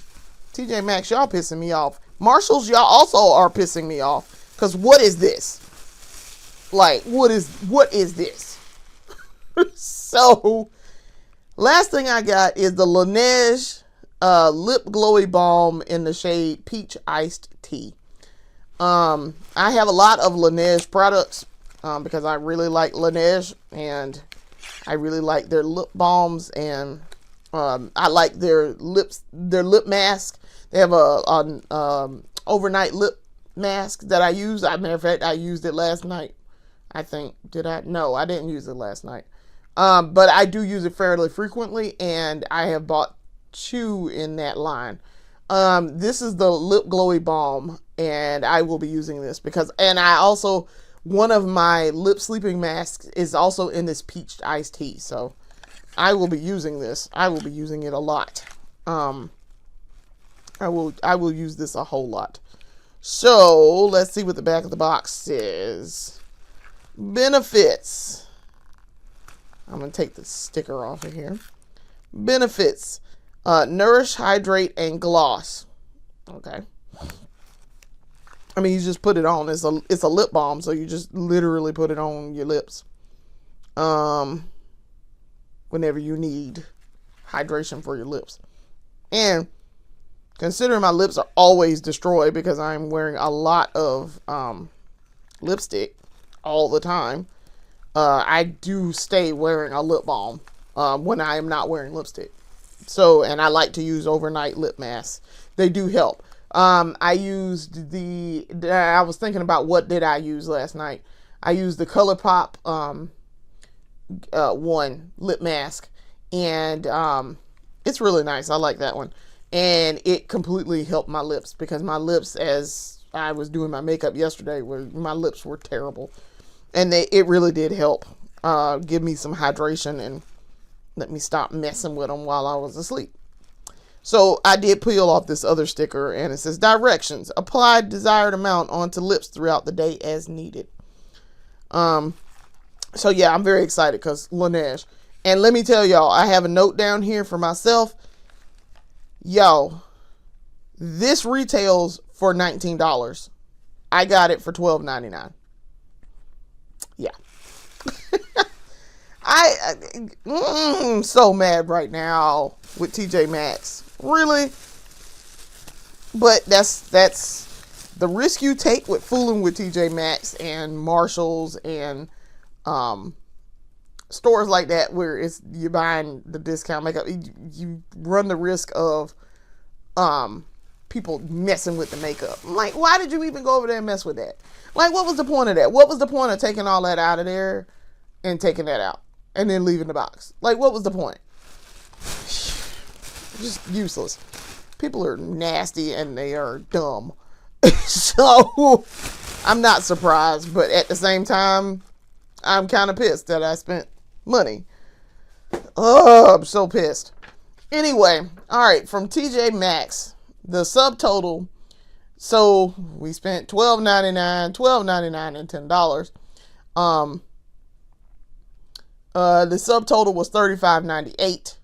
TJ Maxx, y'all pissing me off. Marshalls, y'all also are pissing me off. Because what is this? Like, what is this? So, last thing I got is the Laneige Lip Glowy Balm in the shade Peach Iced Tea. I have a lot of Laneige products because I really like Laneige and I really like their lip balms and I like their lip mask. They have a overnight lip mask that I use. As a matter of fact, I used it last night. I think. Did I? No, I didn't use it last night. But I do use it fairly frequently, and I have bought 2 in that line. This is the Lip Glowy Balm, and I will be using this and I also, one of my lip sleeping masks is also in this Peach Iced Tea, so I will be using this. I will be using it a lot. I will use this a whole lot. So, let's see what the back of the box says. Benefits. I'm going to take the sticker off of here. Benefits. Nourish, hydrate, and gloss. Okay. I mean, you just put it on. It's a lip balm, so you just literally put it on your lips. Whenever you need hydration for your lips. And considering my lips are always destroyed because I'm wearing a lot of lipstick all the time, I do stay wearing a lip balm when I am not wearing lipstick. So, and I like to use overnight lip masks. They do help. I used I was thinking about what did I use last night. I used the ColourPop one lip mask, and it's really nice. I like that one. And it completely helped my lips because my lips, as I was doing my makeup yesterday, my lips were terrible. And it really did help give me some hydration and let me stop messing with them while I was asleep. So I did peel off this other sticker, and it says directions. Apply desired amount onto lips throughout the day as needed. So yeah, I'm very excited because Laneige. And let me tell y'all, I have a note down here for myself. Yo, this retails for $19. I got it for $12.99. Yeah. I'm so mad right now with TJ Maxx. Really? But that's the risk you take with fooling with TJ Maxx and Marshalls and stores like that where you're buying the discount makeup. You run the risk of people messing with the makeup. I'm like, why did you even go over there and mess with that? Like, what was the point of that? What was the point of taking all that out of there and taking that out and then leaving the box? Like, what was the point? Just useless. People are nasty and they are dumb. So I'm not surprised, but at the same time, I'm kind of pissed that I spent money. Oh, I'm so pissed. Anyway, all right, from TJ Maxx, the subtotal. So we spent $12.99 and $10. The subtotal was $35.98.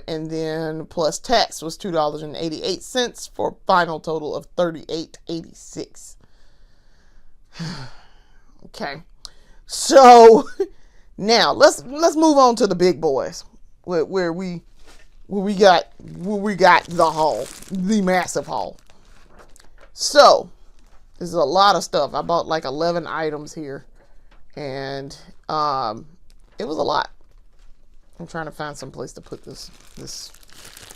And then plus tax was $2.88 for a final total of $38.86. Okay, so now let's move on to the big boys, where we got the haul, the massive haul. So this is a lot of stuff. I bought like 11 items here, and it was a lot. I'm trying to find some place to put this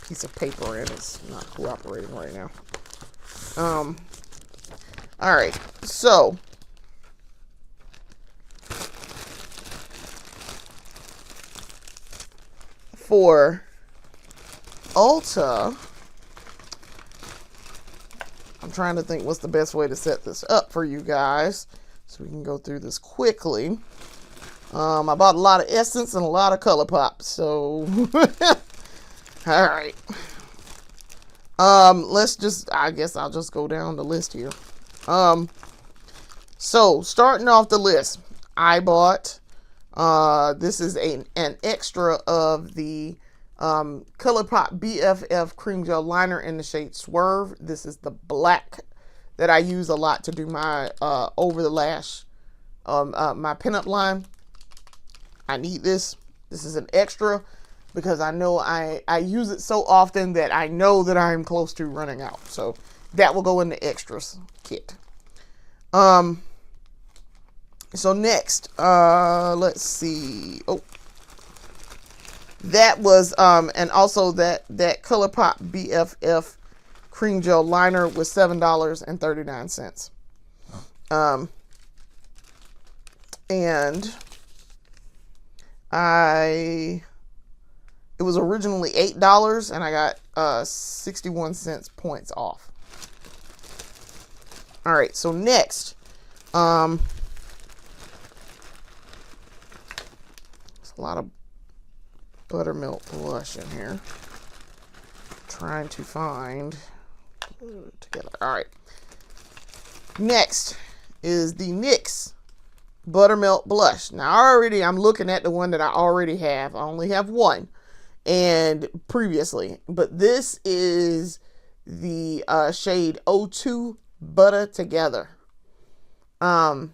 piece of paper in. It's not cooperating right now. All right, so for Ulta, I'm trying to think what's the best way to set this up for you guys so we can go through this quickly. I bought a lot of Essence and a lot of ColourPop, so all right. I guess I'll just go down the list here. So starting off the list, I bought, this is an extra of the ColourPop BFF Cream Gel Liner in the shade Swerve. This is the black that I use a lot to do my over the lash, my pinup line. I need this. This is an extra because I know I use it so often that I know that I'm close to running out. So that will go in the extras kit. So next, let's see. Oh, that was, and also that ColourPop BFF Cream Gel Liner was $7.39. And it was originally $8 and I got 61 cents points off. All right, so next, there's a lot of buttermilk blush in here. Trying to find together. All right. Next is the NYX buttermilk blush. Now I'm looking at the one that I already have. I only have one, and previously, but this is the shade O2 Butter Together. I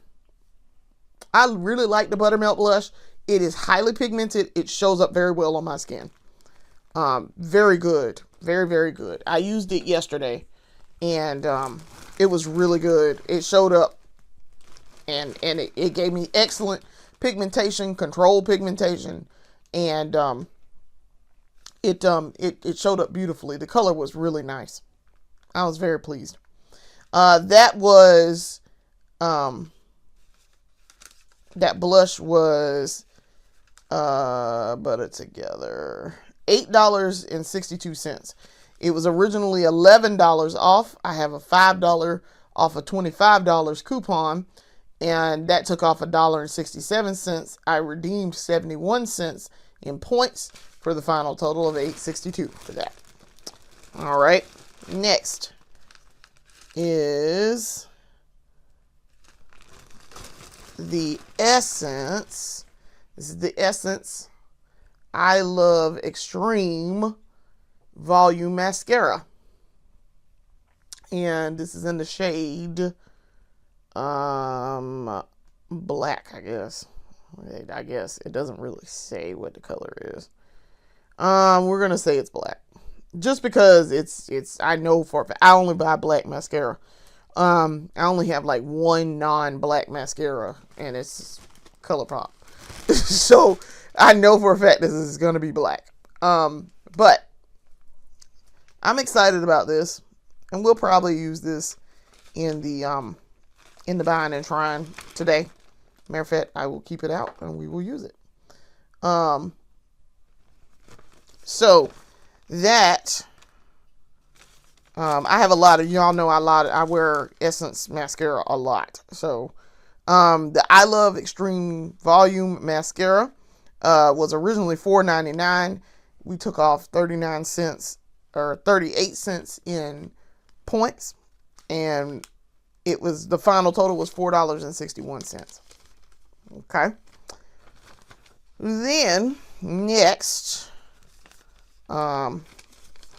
really like the buttermilk blush. It is highly pigmented. It shows up very well on my skin. Very good. Very, very good. I used it yesterday, and it was really good. It showed up, and it gave me excellent pigmentation, controlled pigmentation, and it showed up beautifully. The color was really nice. I was very pleased. That blush was Butter Together, $8.62. It was originally $11 off. I have a $5 off a $25 coupon, and that took off $1.67. I redeemed 71 cents in points for the final total of $8.62 for that. All right, next is the Essence. This is the Essence I Love Extreme Volume Mascara. And this is in the shade black, I guess. I guess it doesn't really say what the color is. We're gonna say it's black. Just because it's I know for I only buy black mascara. I only have like one non-black mascara, and it's ColourPop. So I know for a fact this is gonna be black. But I'm excited about this, and we'll probably use this in the buying and trying today. Matter of fact, I will keep it out and we will use it. So that I have a lot of, y'all know I wear Essence mascara a lot. So The I Love Extreme Volume Mascara was originally $4.99. We took off 39 cents or 38 cents in points, and it was, the final total was $4.61. Okay. Then next, more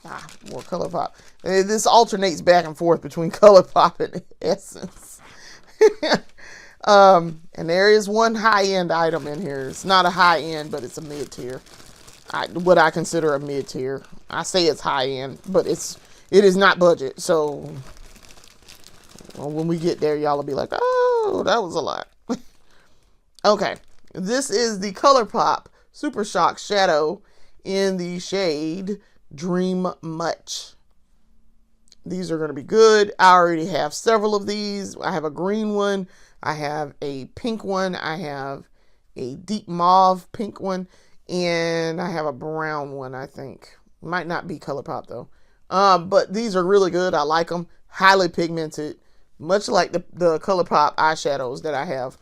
ColourPop. This alternates back and forth between ColourPop and Essence. And there is one high-end item in here. It's not a high-end, but it's a mid-tier. What I consider a mid-tier. I say it's high-end, but it is not budget. So when we get there, y'all will be like, oh, that was a lot. Okay. This is the ColourPop Super Shock Shadow in the shade Dream Much. These are going to be good. I already have several of these. I have a green one. I have a pink one. I have a deep mauve pink one. And I have a brown one, I think. Might not be ColourPop, though. But these are really good. I like them. Highly pigmented. Much like the ColourPop eyeshadows that I have.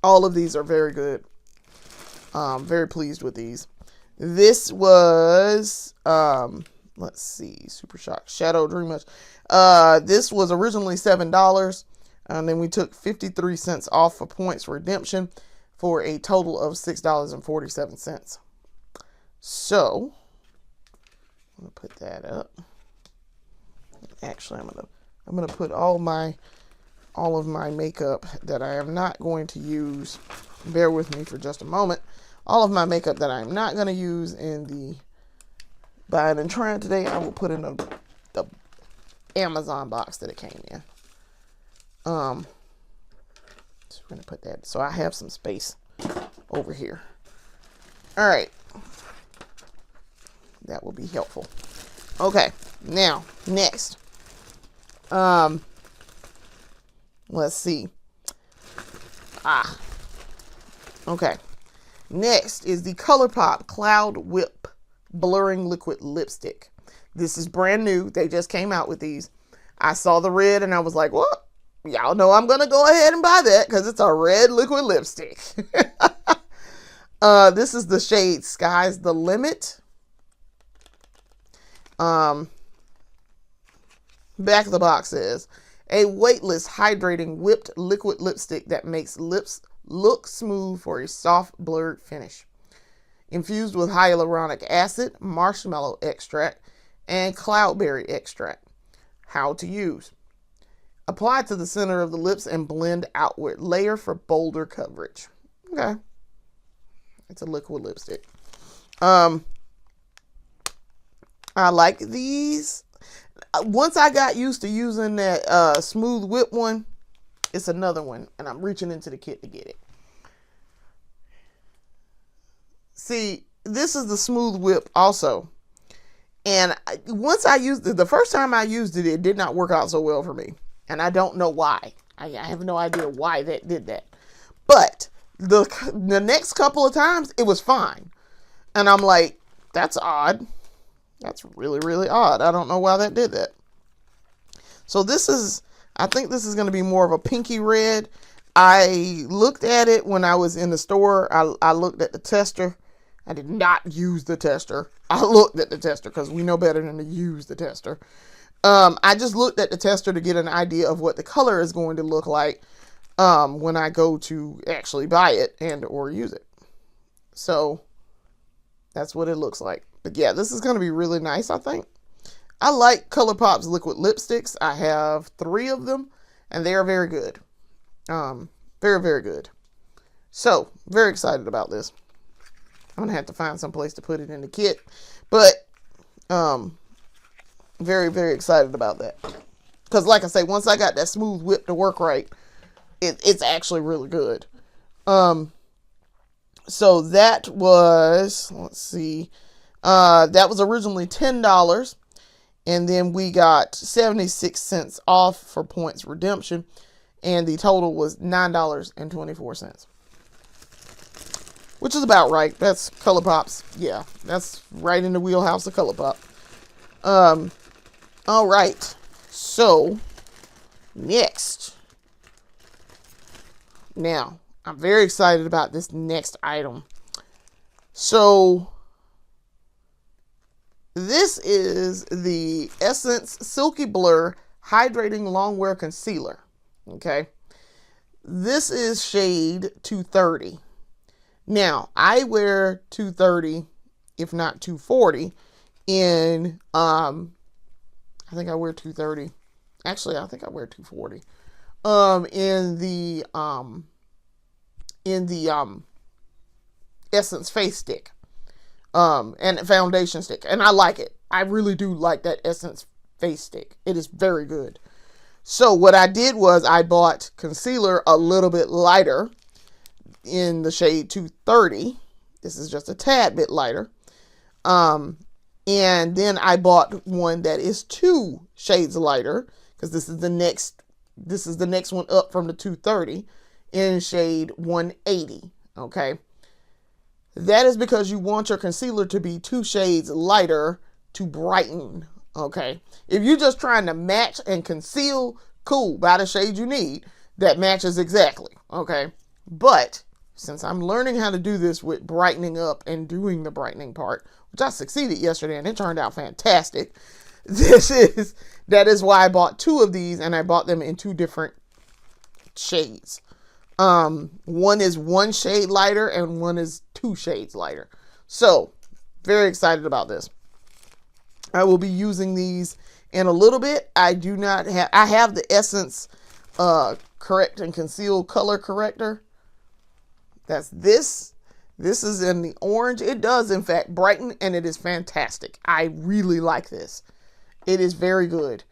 All of these are very good. Very pleased with these. This was, let's see, Super Shock Shadow Dream Much. This was originally $7. And then we took 53 cents off for points redemption for a total of $6.47. So, I'm going to put that up. Actually, I'm gonna put all of my makeup that I am not going to use. Bear with me for just a moment. All of my makeup that I'm not going to use in the buying and trying today, I will put in the Amazon box that it came in. So we're going to put that, so I have some space over here. All right. That will be helpful. Okay. Now, next. Let's see. Okay. Next is the ColourPop Cloud Whip Blurring Liquid Lipstick. This is brand new. They just came out with these. I saw the red and I was like, well, y'all know I'm going to go ahead and buy that because it's a red liquid lipstick. This is the shade Sky's the Limit. Back of the box says, a weightless, hydrating, whipped liquid lipstick that makes lips look smooth for a soft, blurred finish. Infused with hyaluronic acid, marshmallow extract, and cloudberry extract. How to use. Apply to the center of the lips and blend outward. Layer for bolder coverage. Okay. It's a liquid lipstick. I like these. Once I got used to using that smooth whip one, it's another one, and I'm reaching into the kit to get it. See, this is the smooth whip also. And once I used it, the first time I used it, it did not work out so well for me. And I don't know why. I have no idea why that did that. But the next couple of times, it was fine. And I'm like, that's odd. That's really, really odd. I don't know why that did that. So this is, I think this is going to be more of a pinky red. I looked at it when I was in the store. I looked at the tester. I did not use the tester. I looked at the tester because we know better than to use the tester. I just looked at the tester to get an idea of what the color is going to look like when I go to actually buy it and or use it. So that's what it looks like. But yeah, this is going to be really nice, I think. I like ColourPop's liquid lipsticks. I have 3 of them, and they are very good. Very, very good. So, very excited about this. I'm going to have to find some place to put it in the kit. But, very, very excited about that. Because, like I say, once I got that smooth whip to work right, it's actually really good. So, that was, let's see, that was originally $10. And then we got 76 cents off for points redemption. And the total was $9.24. Which is about right. That's ColourPop's. Yeah, that's right in the wheelhouse of ColourPop. All right. So, next. Now, I'm very excited about this next item. So, this is the Essence Silky Blur Hydrating Longwear Concealer. Okay. This is shade 230. Now, I wear 230, if not 240, in, I think I wear 230. Actually, I think I wear 240. In the Essence face stick, and foundation stick. And I like it. I really do like that Essence face stick. It is very good. So what I did was I bought concealer a little bit lighter in the shade 230. This is just a tad bit lighter. And then I bought one that is 2 shades lighter, because this is the next one up from the 230 in shade 180. Okay. That is because you want your concealer to be 2 shades lighter to brighten. Okay. If you're just trying to match and conceal, cool, buy the shade you need that matches exactly. Okay. But since I'm learning how to do this with brightening up and doing the brightening part, which I succeeded yesterday and it turned out fantastic, that is why I bought 2 of these, and I bought them in 2 different shades. One is 1 shade lighter and one is 2 shades lighter. So very excited about this. I will be using these in a little bit. I have the Essence Correct and Conceal Color Corrector. That's this. This is in the orange. It does, in fact, brighten, and it is fantastic. I really like this. It is very good.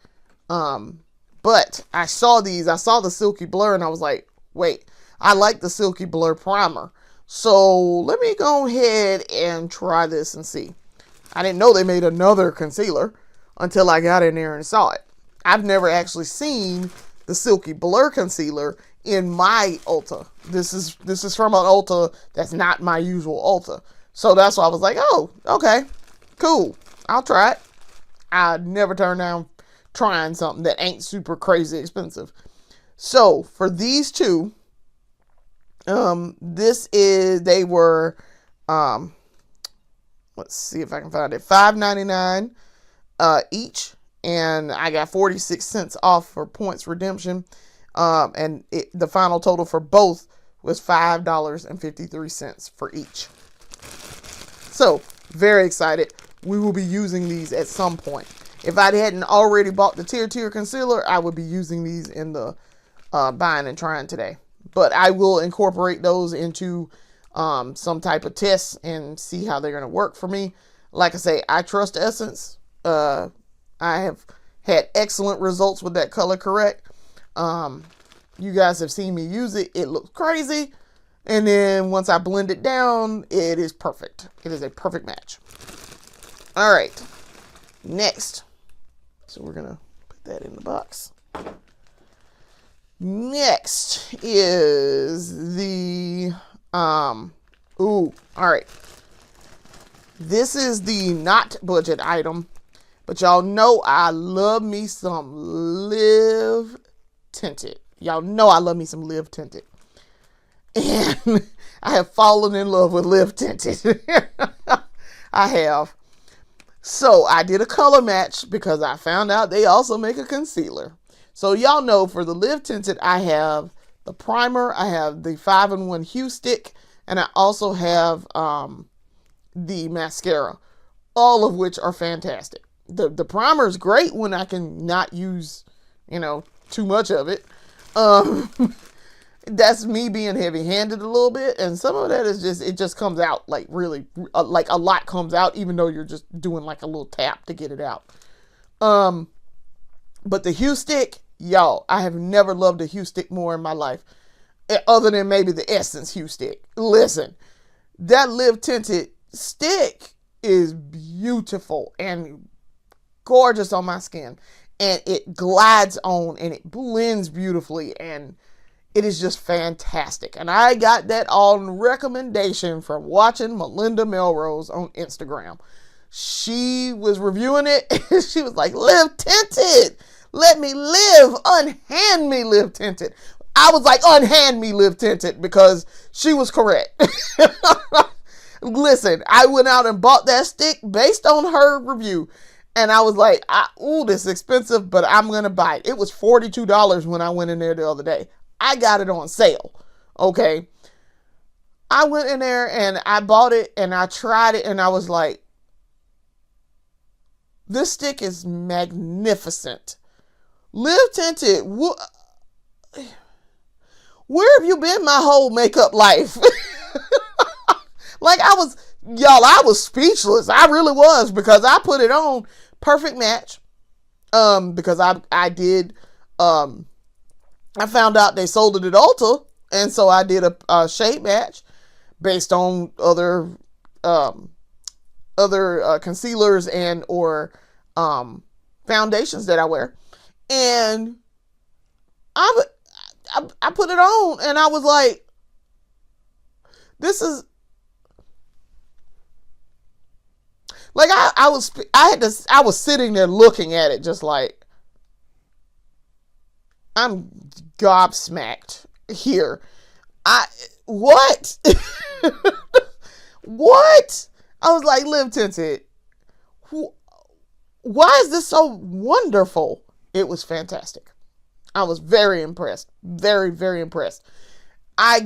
But I saw the Silky Blur, and I was like, wait, I like the Silky Blur primer. So let me go ahead and try this and see. I didn't know they made another concealer until I got in there and saw it. I've never actually seen the Silky Blur concealer in my Ulta. This is from an Ulta that's not my usual Ulta. So that's why I was like, oh, okay, cool. I'll try it. I'd never turn down trying something that ain't super crazy expensive. So for these 2, they were, let's see if I can find it, $5.99 each, and I got 46 cents off for points redemption. And the final total for both was $5.53 for each. So very excited. We will be using these at some point. If I hadn't already bought the Tier concealer, I would be using these in the buying and trying today. But I will incorporate those into some type of test and see how they're going to work for me. Like I say, I trust Essence. I have had excellent results with that Color Correct. You guys have seen me use it. It looks crazy. And then once I blend it down, it is perfect. It is a perfect match. All right. Next. So we're going to put that in the box. Next is the, all right. This is the not budget item, but y'all know I love me some Live Tinted. Y'all know I love me some Live Tinted. And I have fallen in love with Live Tinted. I have. So I did a color match because I found out they also make a concealer. So y'all know for the Live Tinted, I have the primer, I have the 5-in-1 Hue Stick, and I also have the mascara, all of which are fantastic. The primer is great when I can not use, too much of it. That's me being heavy-handed a little bit, and some of that is it just comes out like really, like a lot comes out, even though you're just doing like a little tap to get it out. But the Hue Stick, y'all, I have never loved a Hue Stick more in my life, other than maybe the Essence Hue Stick. Listen, that Live Tinted stick is beautiful and gorgeous on my skin, and it glides on and it blends beautifully, and it is just fantastic. And I got that on recommendation from watching Melinda Melrose on Instagram. She was reviewing it. She was like, Live Tinted. Let me live. Unhand me Live Tinted. I was like, unhand me Live Tinted, because she was correct. Listen, I went out and bought that stick based on her review. And I was like, ooh, this is expensive, but I'm going to buy it. It was $42 when I went in there the other day. I got it on sale. Okay. I went in there and I bought it and I tried it and I was like, this stick is magnificent. Live Tinted, where have you been my whole makeup life? Like I was speechless. I really was, because I put it on. Perfect match. Because I did, I found out they sold it at Ulta, and so I did a shade match based on other concealers and or foundations that I wear, and I put it on, and I was like, this is. Like I was sitting there looking at it just like, I'm gobsmacked here. What? What? I was like, Live Tinted, why is this so wonderful? It was fantastic. I was very impressed. Very, very impressed. I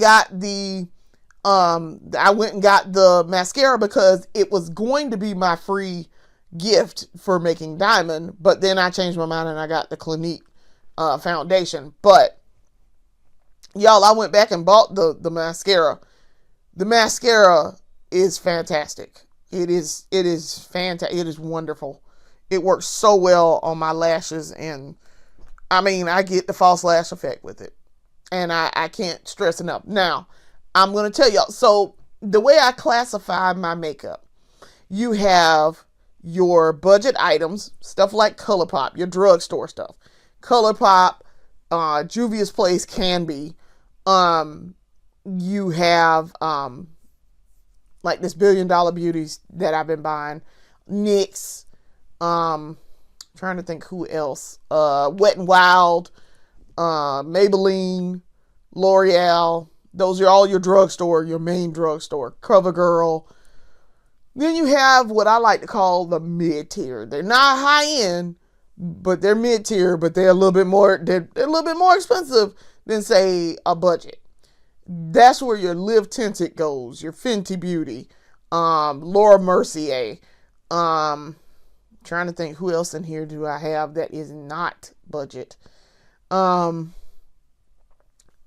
went and got the mascara because it was going to be my free gift for making Diamond, but then I changed my mind and I got the Clinique foundation. But y'all, I went back and bought the mascara. The mascara is fantastic. It is fantastic. It is wonderful. It works so well on my lashes, and I mean, I get the false lash effect with it, and I can't stress enough. Now, I'm going to tell y'all. So the way I classify my makeup, you have your budget items, stuff like ColourPop, your drugstore stuff. ColourPop, Juvia's Place, can be. You have like this $1 billion beauties that I've been buying. NYX. Trying to think who else. Wet n Wild, Maybelline, L'Oreal. Those are all your drugstore, your main drugstore. CoverGirl. Then you have what I like to call the mid-tier. They're not high-end, but they're mid-tier, but they're a little bit more, they're a little bit more expensive than, say, a budget. That's where your Live Tinted goes, your Fenty Beauty, Laura Mercier. Trying to think who else in here do I have that is not budget.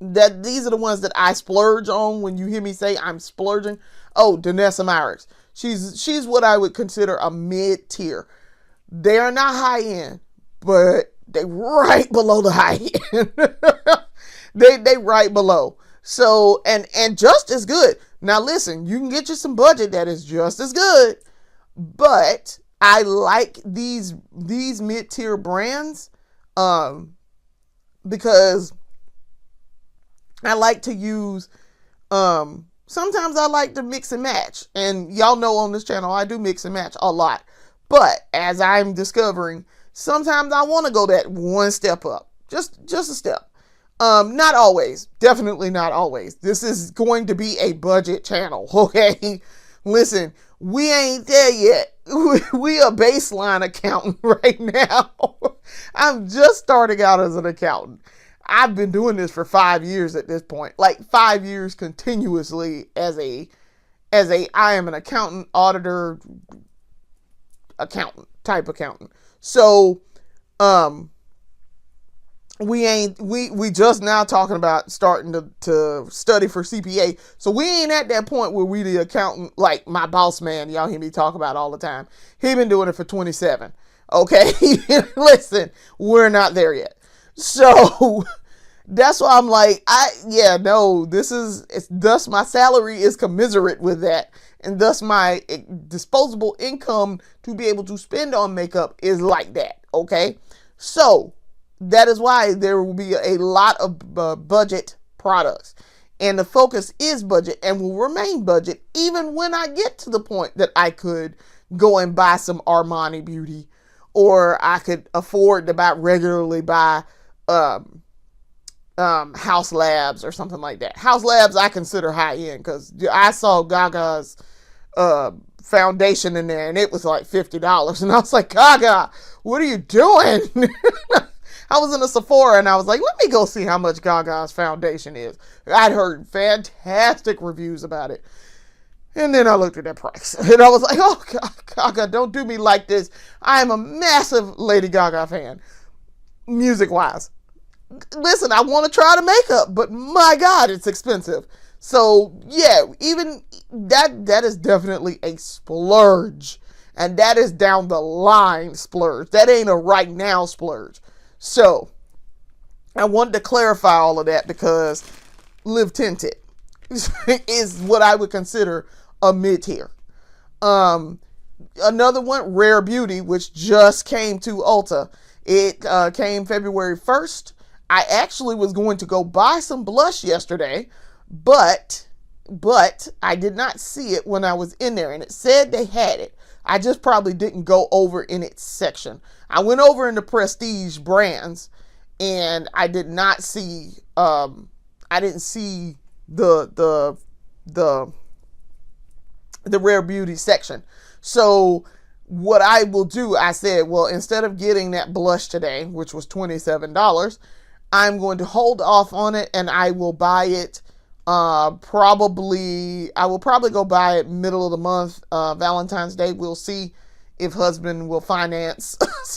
That these are the ones that I splurge on when you hear me say I'm splurging. Oh, Danessa Myricks. She's what I would consider a mid-tier. They are not high-end, but they right below the high end. they right below. So, and just as good. Now listen, you can get you some budget that is just as good, but I like these mid-tier brands because I like to use, sometimes I like to mix and match. And y'all know on this channel, I do mix and match a lot. But as I'm discovering, sometimes I want to go that one step up. Just a step. Not always. Definitely not always. This is going to be a budget channel, okay? Listen, we ain't there yet. We a baseline accountant right now. I'm just starting out as an accountant. I've been doing this for 5 years at this point, like 5 years continuously as I am an accountant, auditor, type accountant. So, we just now talking about starting to study for CPA. So we ain't at that point where we the accountant, like my boss man, y'all hear me talk about all the time. He been doing it for 27. Okay. Listen, we're not there yet. So that's why I'm like, thus my salary is commensurate with that. And thus my disposable income to be able to spend on makeup is like that. Okay. So that is why there will be a lot of budget products. And the focus is budget and will remain budget even when I get to the point that I could go and buy some Armani Beauty, or I could afford to regularly buy House Labs or something like that. House Labs I consider high end because I saw Gaga's foundation in there and it was like $50, and I was like, Gaga, what are you doing? I was in a Sephora and I was like, let me go see how much Gaga's foundation is. I'd heard fantastic reviews about it. And then I looked at that price and I was like, oh, Gaga, don't do me like this. I am a massive Lady Gaga fan, music wise. Listen, I want to try the makeup, but my God, it's expensive. So yeah, even that is definitely a splurge. And that is down the line splurge. That ain't a right now splurge. So I wanted to clarify all of that because Live Tinted is what I would consider a mid-tier. Another one, Rare Beauty, which just came to Ulta. It came February 1st. I actually was going to go buy some blush yesterday, but I did not see it when I was in there, and it said they had it. I just probably didn't go over in its section. I went over in the prestige brands, and I did not see. I didn't see the Rare Beauty section. So what I will do, I said, well, instead of getting that blush today, which was $27, I'm going to hold off on it, and I will buy it. I will probably go buy it middle of the month, Valentine's Day. We'll see if husband will finance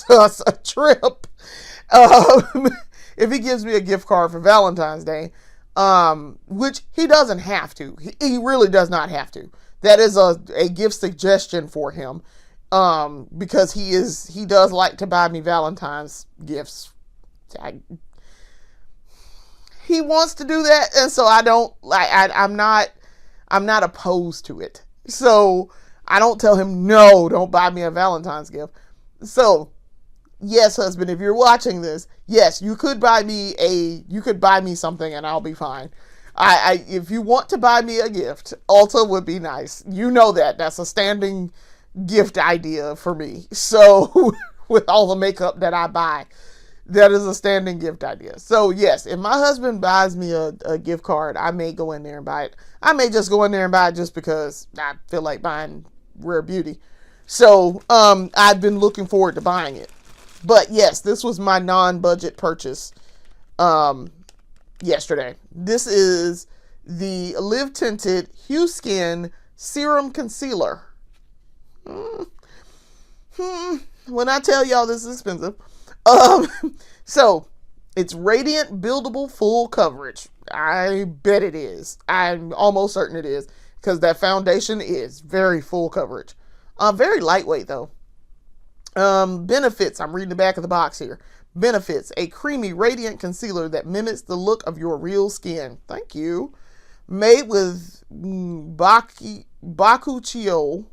us a trip. If he gives me a gift card for Valentine's Day, which he doesn't have to. He really does not have to. That is a gift suggestion for him, because he does like to buy me Valentine's gifts. He wants to do that, and so I don't like. I'm not opposed to it. So I don't tell him no. Don't buy me a Valentine's gift. So yes, husband, if you're watching this, yes, you could buy me something, and I'll be fine. If you want to buy me a gift, Ulta would be nice. You know that. That's a standing gift idea for me. So with all the makeup that I buy, that is a standing gift idea. So yes, if my husband buys me a gift card, I may go in there and buy it. I may just go in there and buy it just because I feel like buying Rare Beauty. So I've been looking forward to buying it. But yes, this was my non-budget purchase yesterday. This is the Live Tinted Hue Skin Serum Concealer. When I tell y'all this is expensive. So it's radiant, buildable, full coverage. I bet it is. I'm almost certain it is, because that foundation is very full coverage. Very lightweight though. Benefits. I'm reading the back of the box here. Benefits: a creamy, radiant concealer that mimics the look of your real skin. Thank you. Made with bakuchiol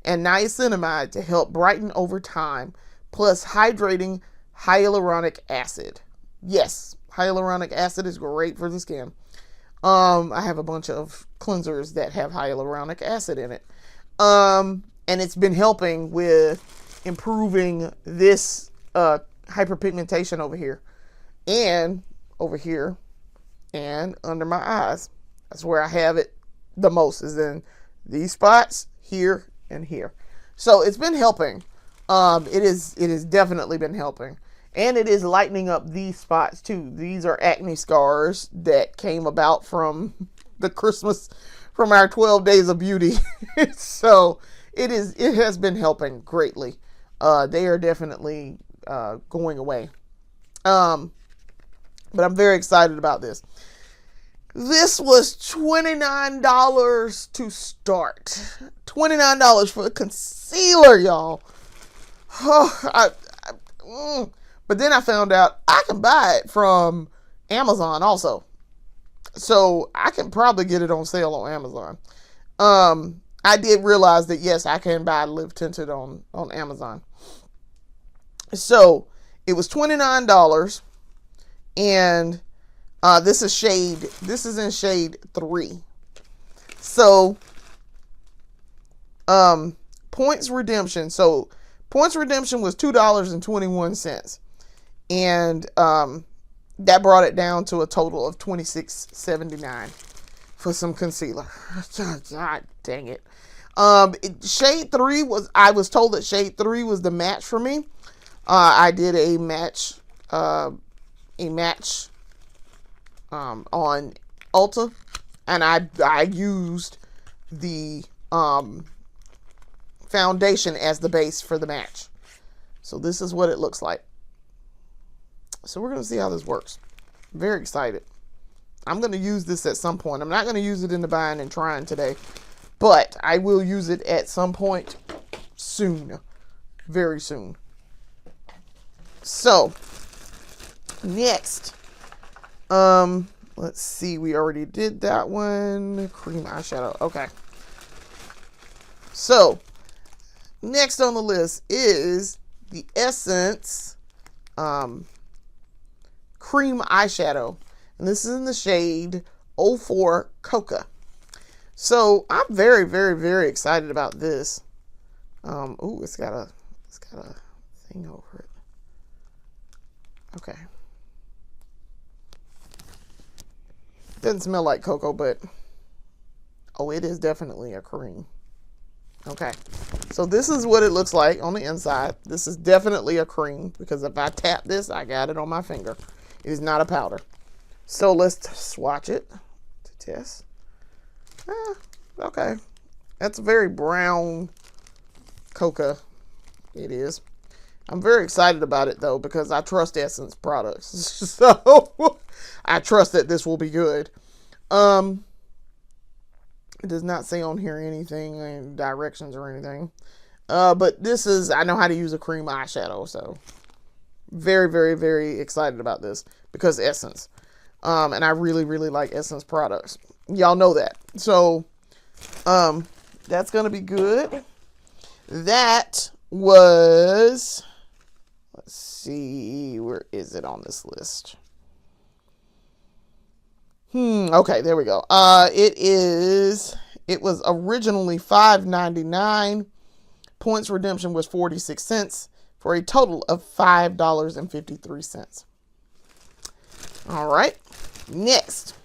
and niacinamide to help brighten over time, plus hydrating hyaluronic acid. Yes, hyaluronic acid is great for the skin. I have a bunch of cleansers that have hyaluronic acid in it. And it's been helping with improving this hyperpigmentation over here and under my eyes. That's where I have it the most, is in these spots here and here. So it's been helping. It has definitely been helping. And it is lightening up these spots too. These are acne scars that came about from from our 12 days of beauty. So it has been helping greatly. They are definitely going away. But I'm very excited about this. This was $29 to start. $29 for a concealer, y'all. But then I found out I can buy it from Amazon also. So I can probably get it on sale on Amazon. I did realize that, yes, I can buy Live Tinted on Amazon. So it was $29, and this is in shade 3. So points redemption. So points redemption was $2.21. And that brought it down to a total of $26.79 for some concealer. God dang it. Shade 3 was, I was told that shade 3 was the match for me. I did a match on Ulta, and I used the foundation as the base for the match. So this is what it looks like. So we're going to see how this works. Very excited. I'm going to use this at some point. I'm not going to use it in the buying and trying today, but I will use it at some point soon. Very soon. So, next. Let's see. We already did that one. Cream eyeshadow. Okay. So, next on the list is the Essence cream eyeshadow, and this is in the shade 04 Coca. So I'm very, very, very excited about this. Ooh, it's got a thing over it. Okay. Doesn't smell like cocoa, but oh, it is definitely a cream. Okay, so this is what it looks like on the inside. This is definitely a cream because if I tap this, I got it on my finger. It is not a powder. So let's swatch it to test. Okay, that's a very brown coca. It is. I'm very excited about it though because I trust Essence products, so I trust that this will be good. It does not say on here anything, directions or anything. But this is, I know how to use a cream eyeshadow, so very, very, very excited about this because Essence. And I really, really like Essence products. Y'all know that. So, that's going to be good. That was, let's see, where is it on this list? Okay, there we go. It was originally $5.99. Points redemption was 46 cents for a total of $5.53. All right, next.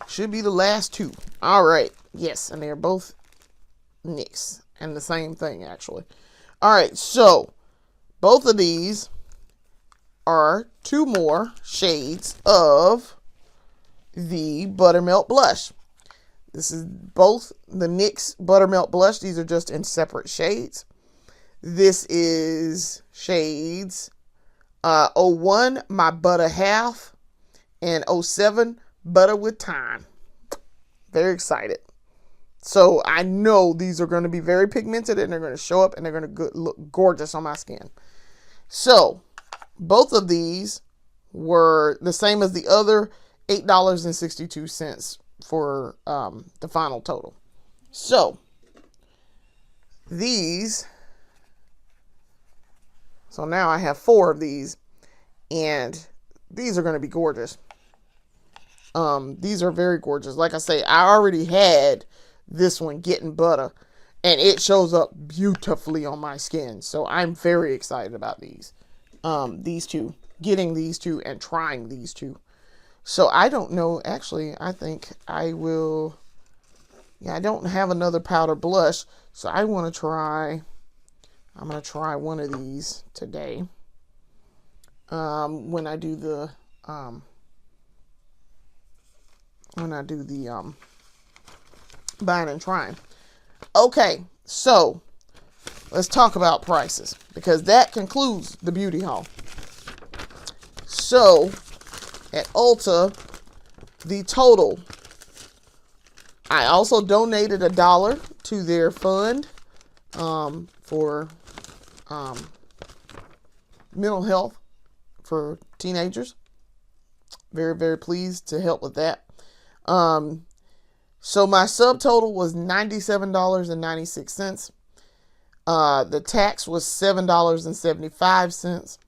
Should be the last two. All right, yes, and they're both NYX and the same thing actually. All right, so both of these are two more shades of the Buttermelt Blush. This is both the NYX Buttermelt Blush. These are just in separate shades. This is shades 01, My Butter Half, and 07, Butter with Time. Very excited. So I know these are going to be very pigmented and they're going to show up and they're going to look gorgeous on my skin. So both of these were the same as the other, $8.62 for the final total. So these, so now I have 4 of these, and these are going to be gorgeous. These are very gorgeous. Like I say, I already had this one, Getting Butter, and it shows up beautifully on my skin. So I'm very excited about these two, getting these two and trying these two. So I don't know, actually, I think I will, yeah, I don't have another powder blush, so I want to try, I'm going to try one of these today, when I do the, buying and trying. Okay, so let's talk about prices, because that concludes the beauty haul. So at Ulta, the total, I also donated $1 to their fund for mental health for teenagers. Very, very pleased to help with that. So my subtotal was $97.96. The tax was $7.75.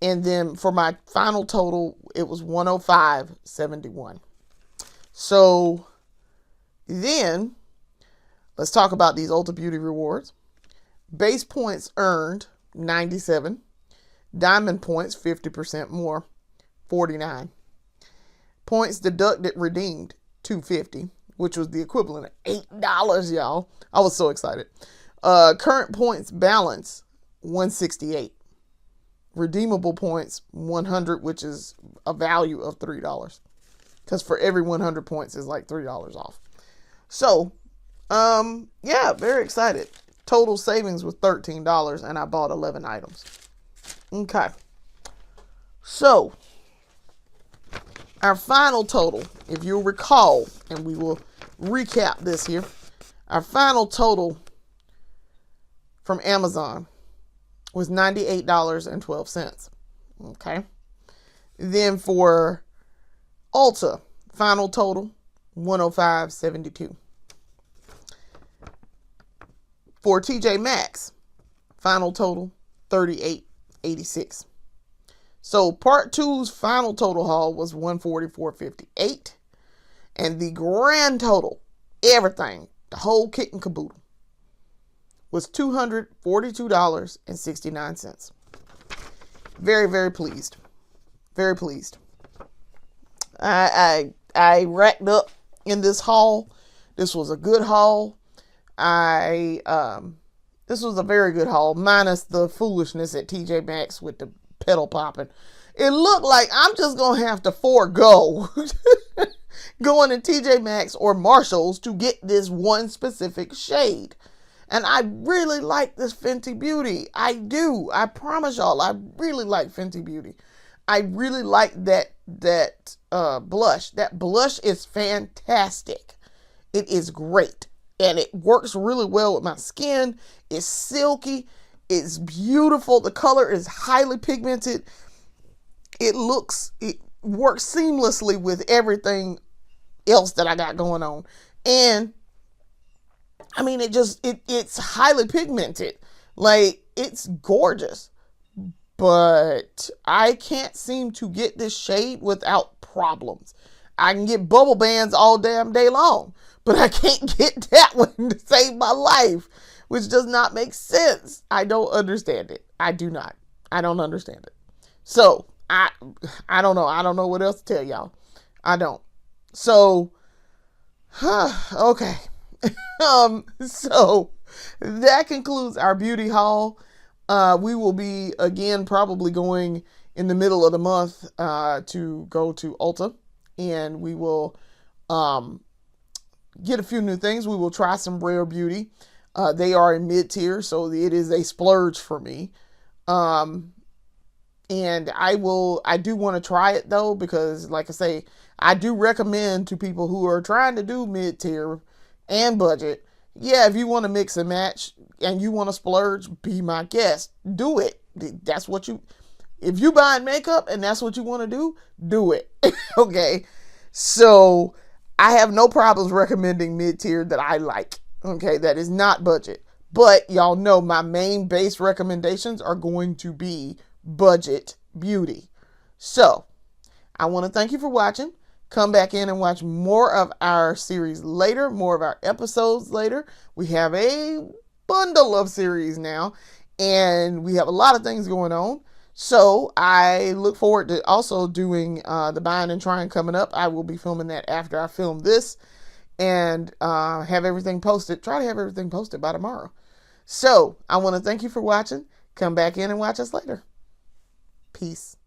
And then for my final total, it was $105.71. So then let's talk about these Ulta Beauty rewards. Base points earned $97. Diamond points, 50% more, $49. Points deducted, redeemed, $250, which was the equivalent of $8, y'all. I was so excited. Current points balance, $168. Redeemable points, 100, which is a value of $3. Because for every 100 points is like $3 off. So, yeah, very excited. Total savings was $13, and I bought 11 items. Okay. So, our final total, if you'll recall, and we will recap this here, our final total from Amazon was $98.12. Okay. Then for Ulta, final total, $105.72. For TJ Maxx, final total, $38.86. So part two's final total haul was $144.58. And the grand total, everything, the whole kit and caboodle, was $242.69. Very, very pleased. Very pleased. I racked up in this haul. This was a good haul. This was a very good haul, minus the foolishness at TJ Maxx with the pedal popping. It looked like I'm just gonna have to forego going to TJ Maxx or Marshall's to get this one specific shade. And I really like this Fenty Beauty. I do. I promise y'all, I really like Fenty Beauty. I really like that blush. That blush is fantastic. It is great. And it works really well with my skin. It's silky. It's beautiful. The color is highly pigmented. It works seamlessly with everything else that I got going on. And I mean, it's highly pigmented. Like, it's gorgeous. But I can't seem to get this shade without problems. I can get bubble bands all damn day long, but I can't get that one to save my life, which does not make sense. I don't understand it. I do not. I don't understand it. So, I don't know. I don't know what else to tell y'all. I don't. So, okay. So that concludes our beauty haul. We will be again probably going in the middle of the month to go to Ulta, and we will get a few new things. We will try some Rare Beauty. They are in mid-tier, so it is a splurge for me. And I do want to try it though, because like I say, I do recommend to people who are trying to do mid-tier and budget. Yeah, if you want to mix and match and you want to splurge, be my guest. Do it. That's what if you buying makeup and that's what you want to do it. Okay. So I have no problems recommending mid-tier that I like. Okay. That is not budget, but y'all know my main base recommendations are going to be budget beauty. So I want to thank you for watching. Come back in and watch more of our series later, more of our episodes later. We have a bundle of series now, and we have a lot of things going on. So I look forward to also doing the buying and trying coming up. I will be filming that after I film this, and have everything posted. Try to have everything posted by tomorrow. So I want to thank you for watching. Come back in and watch us later. Peace.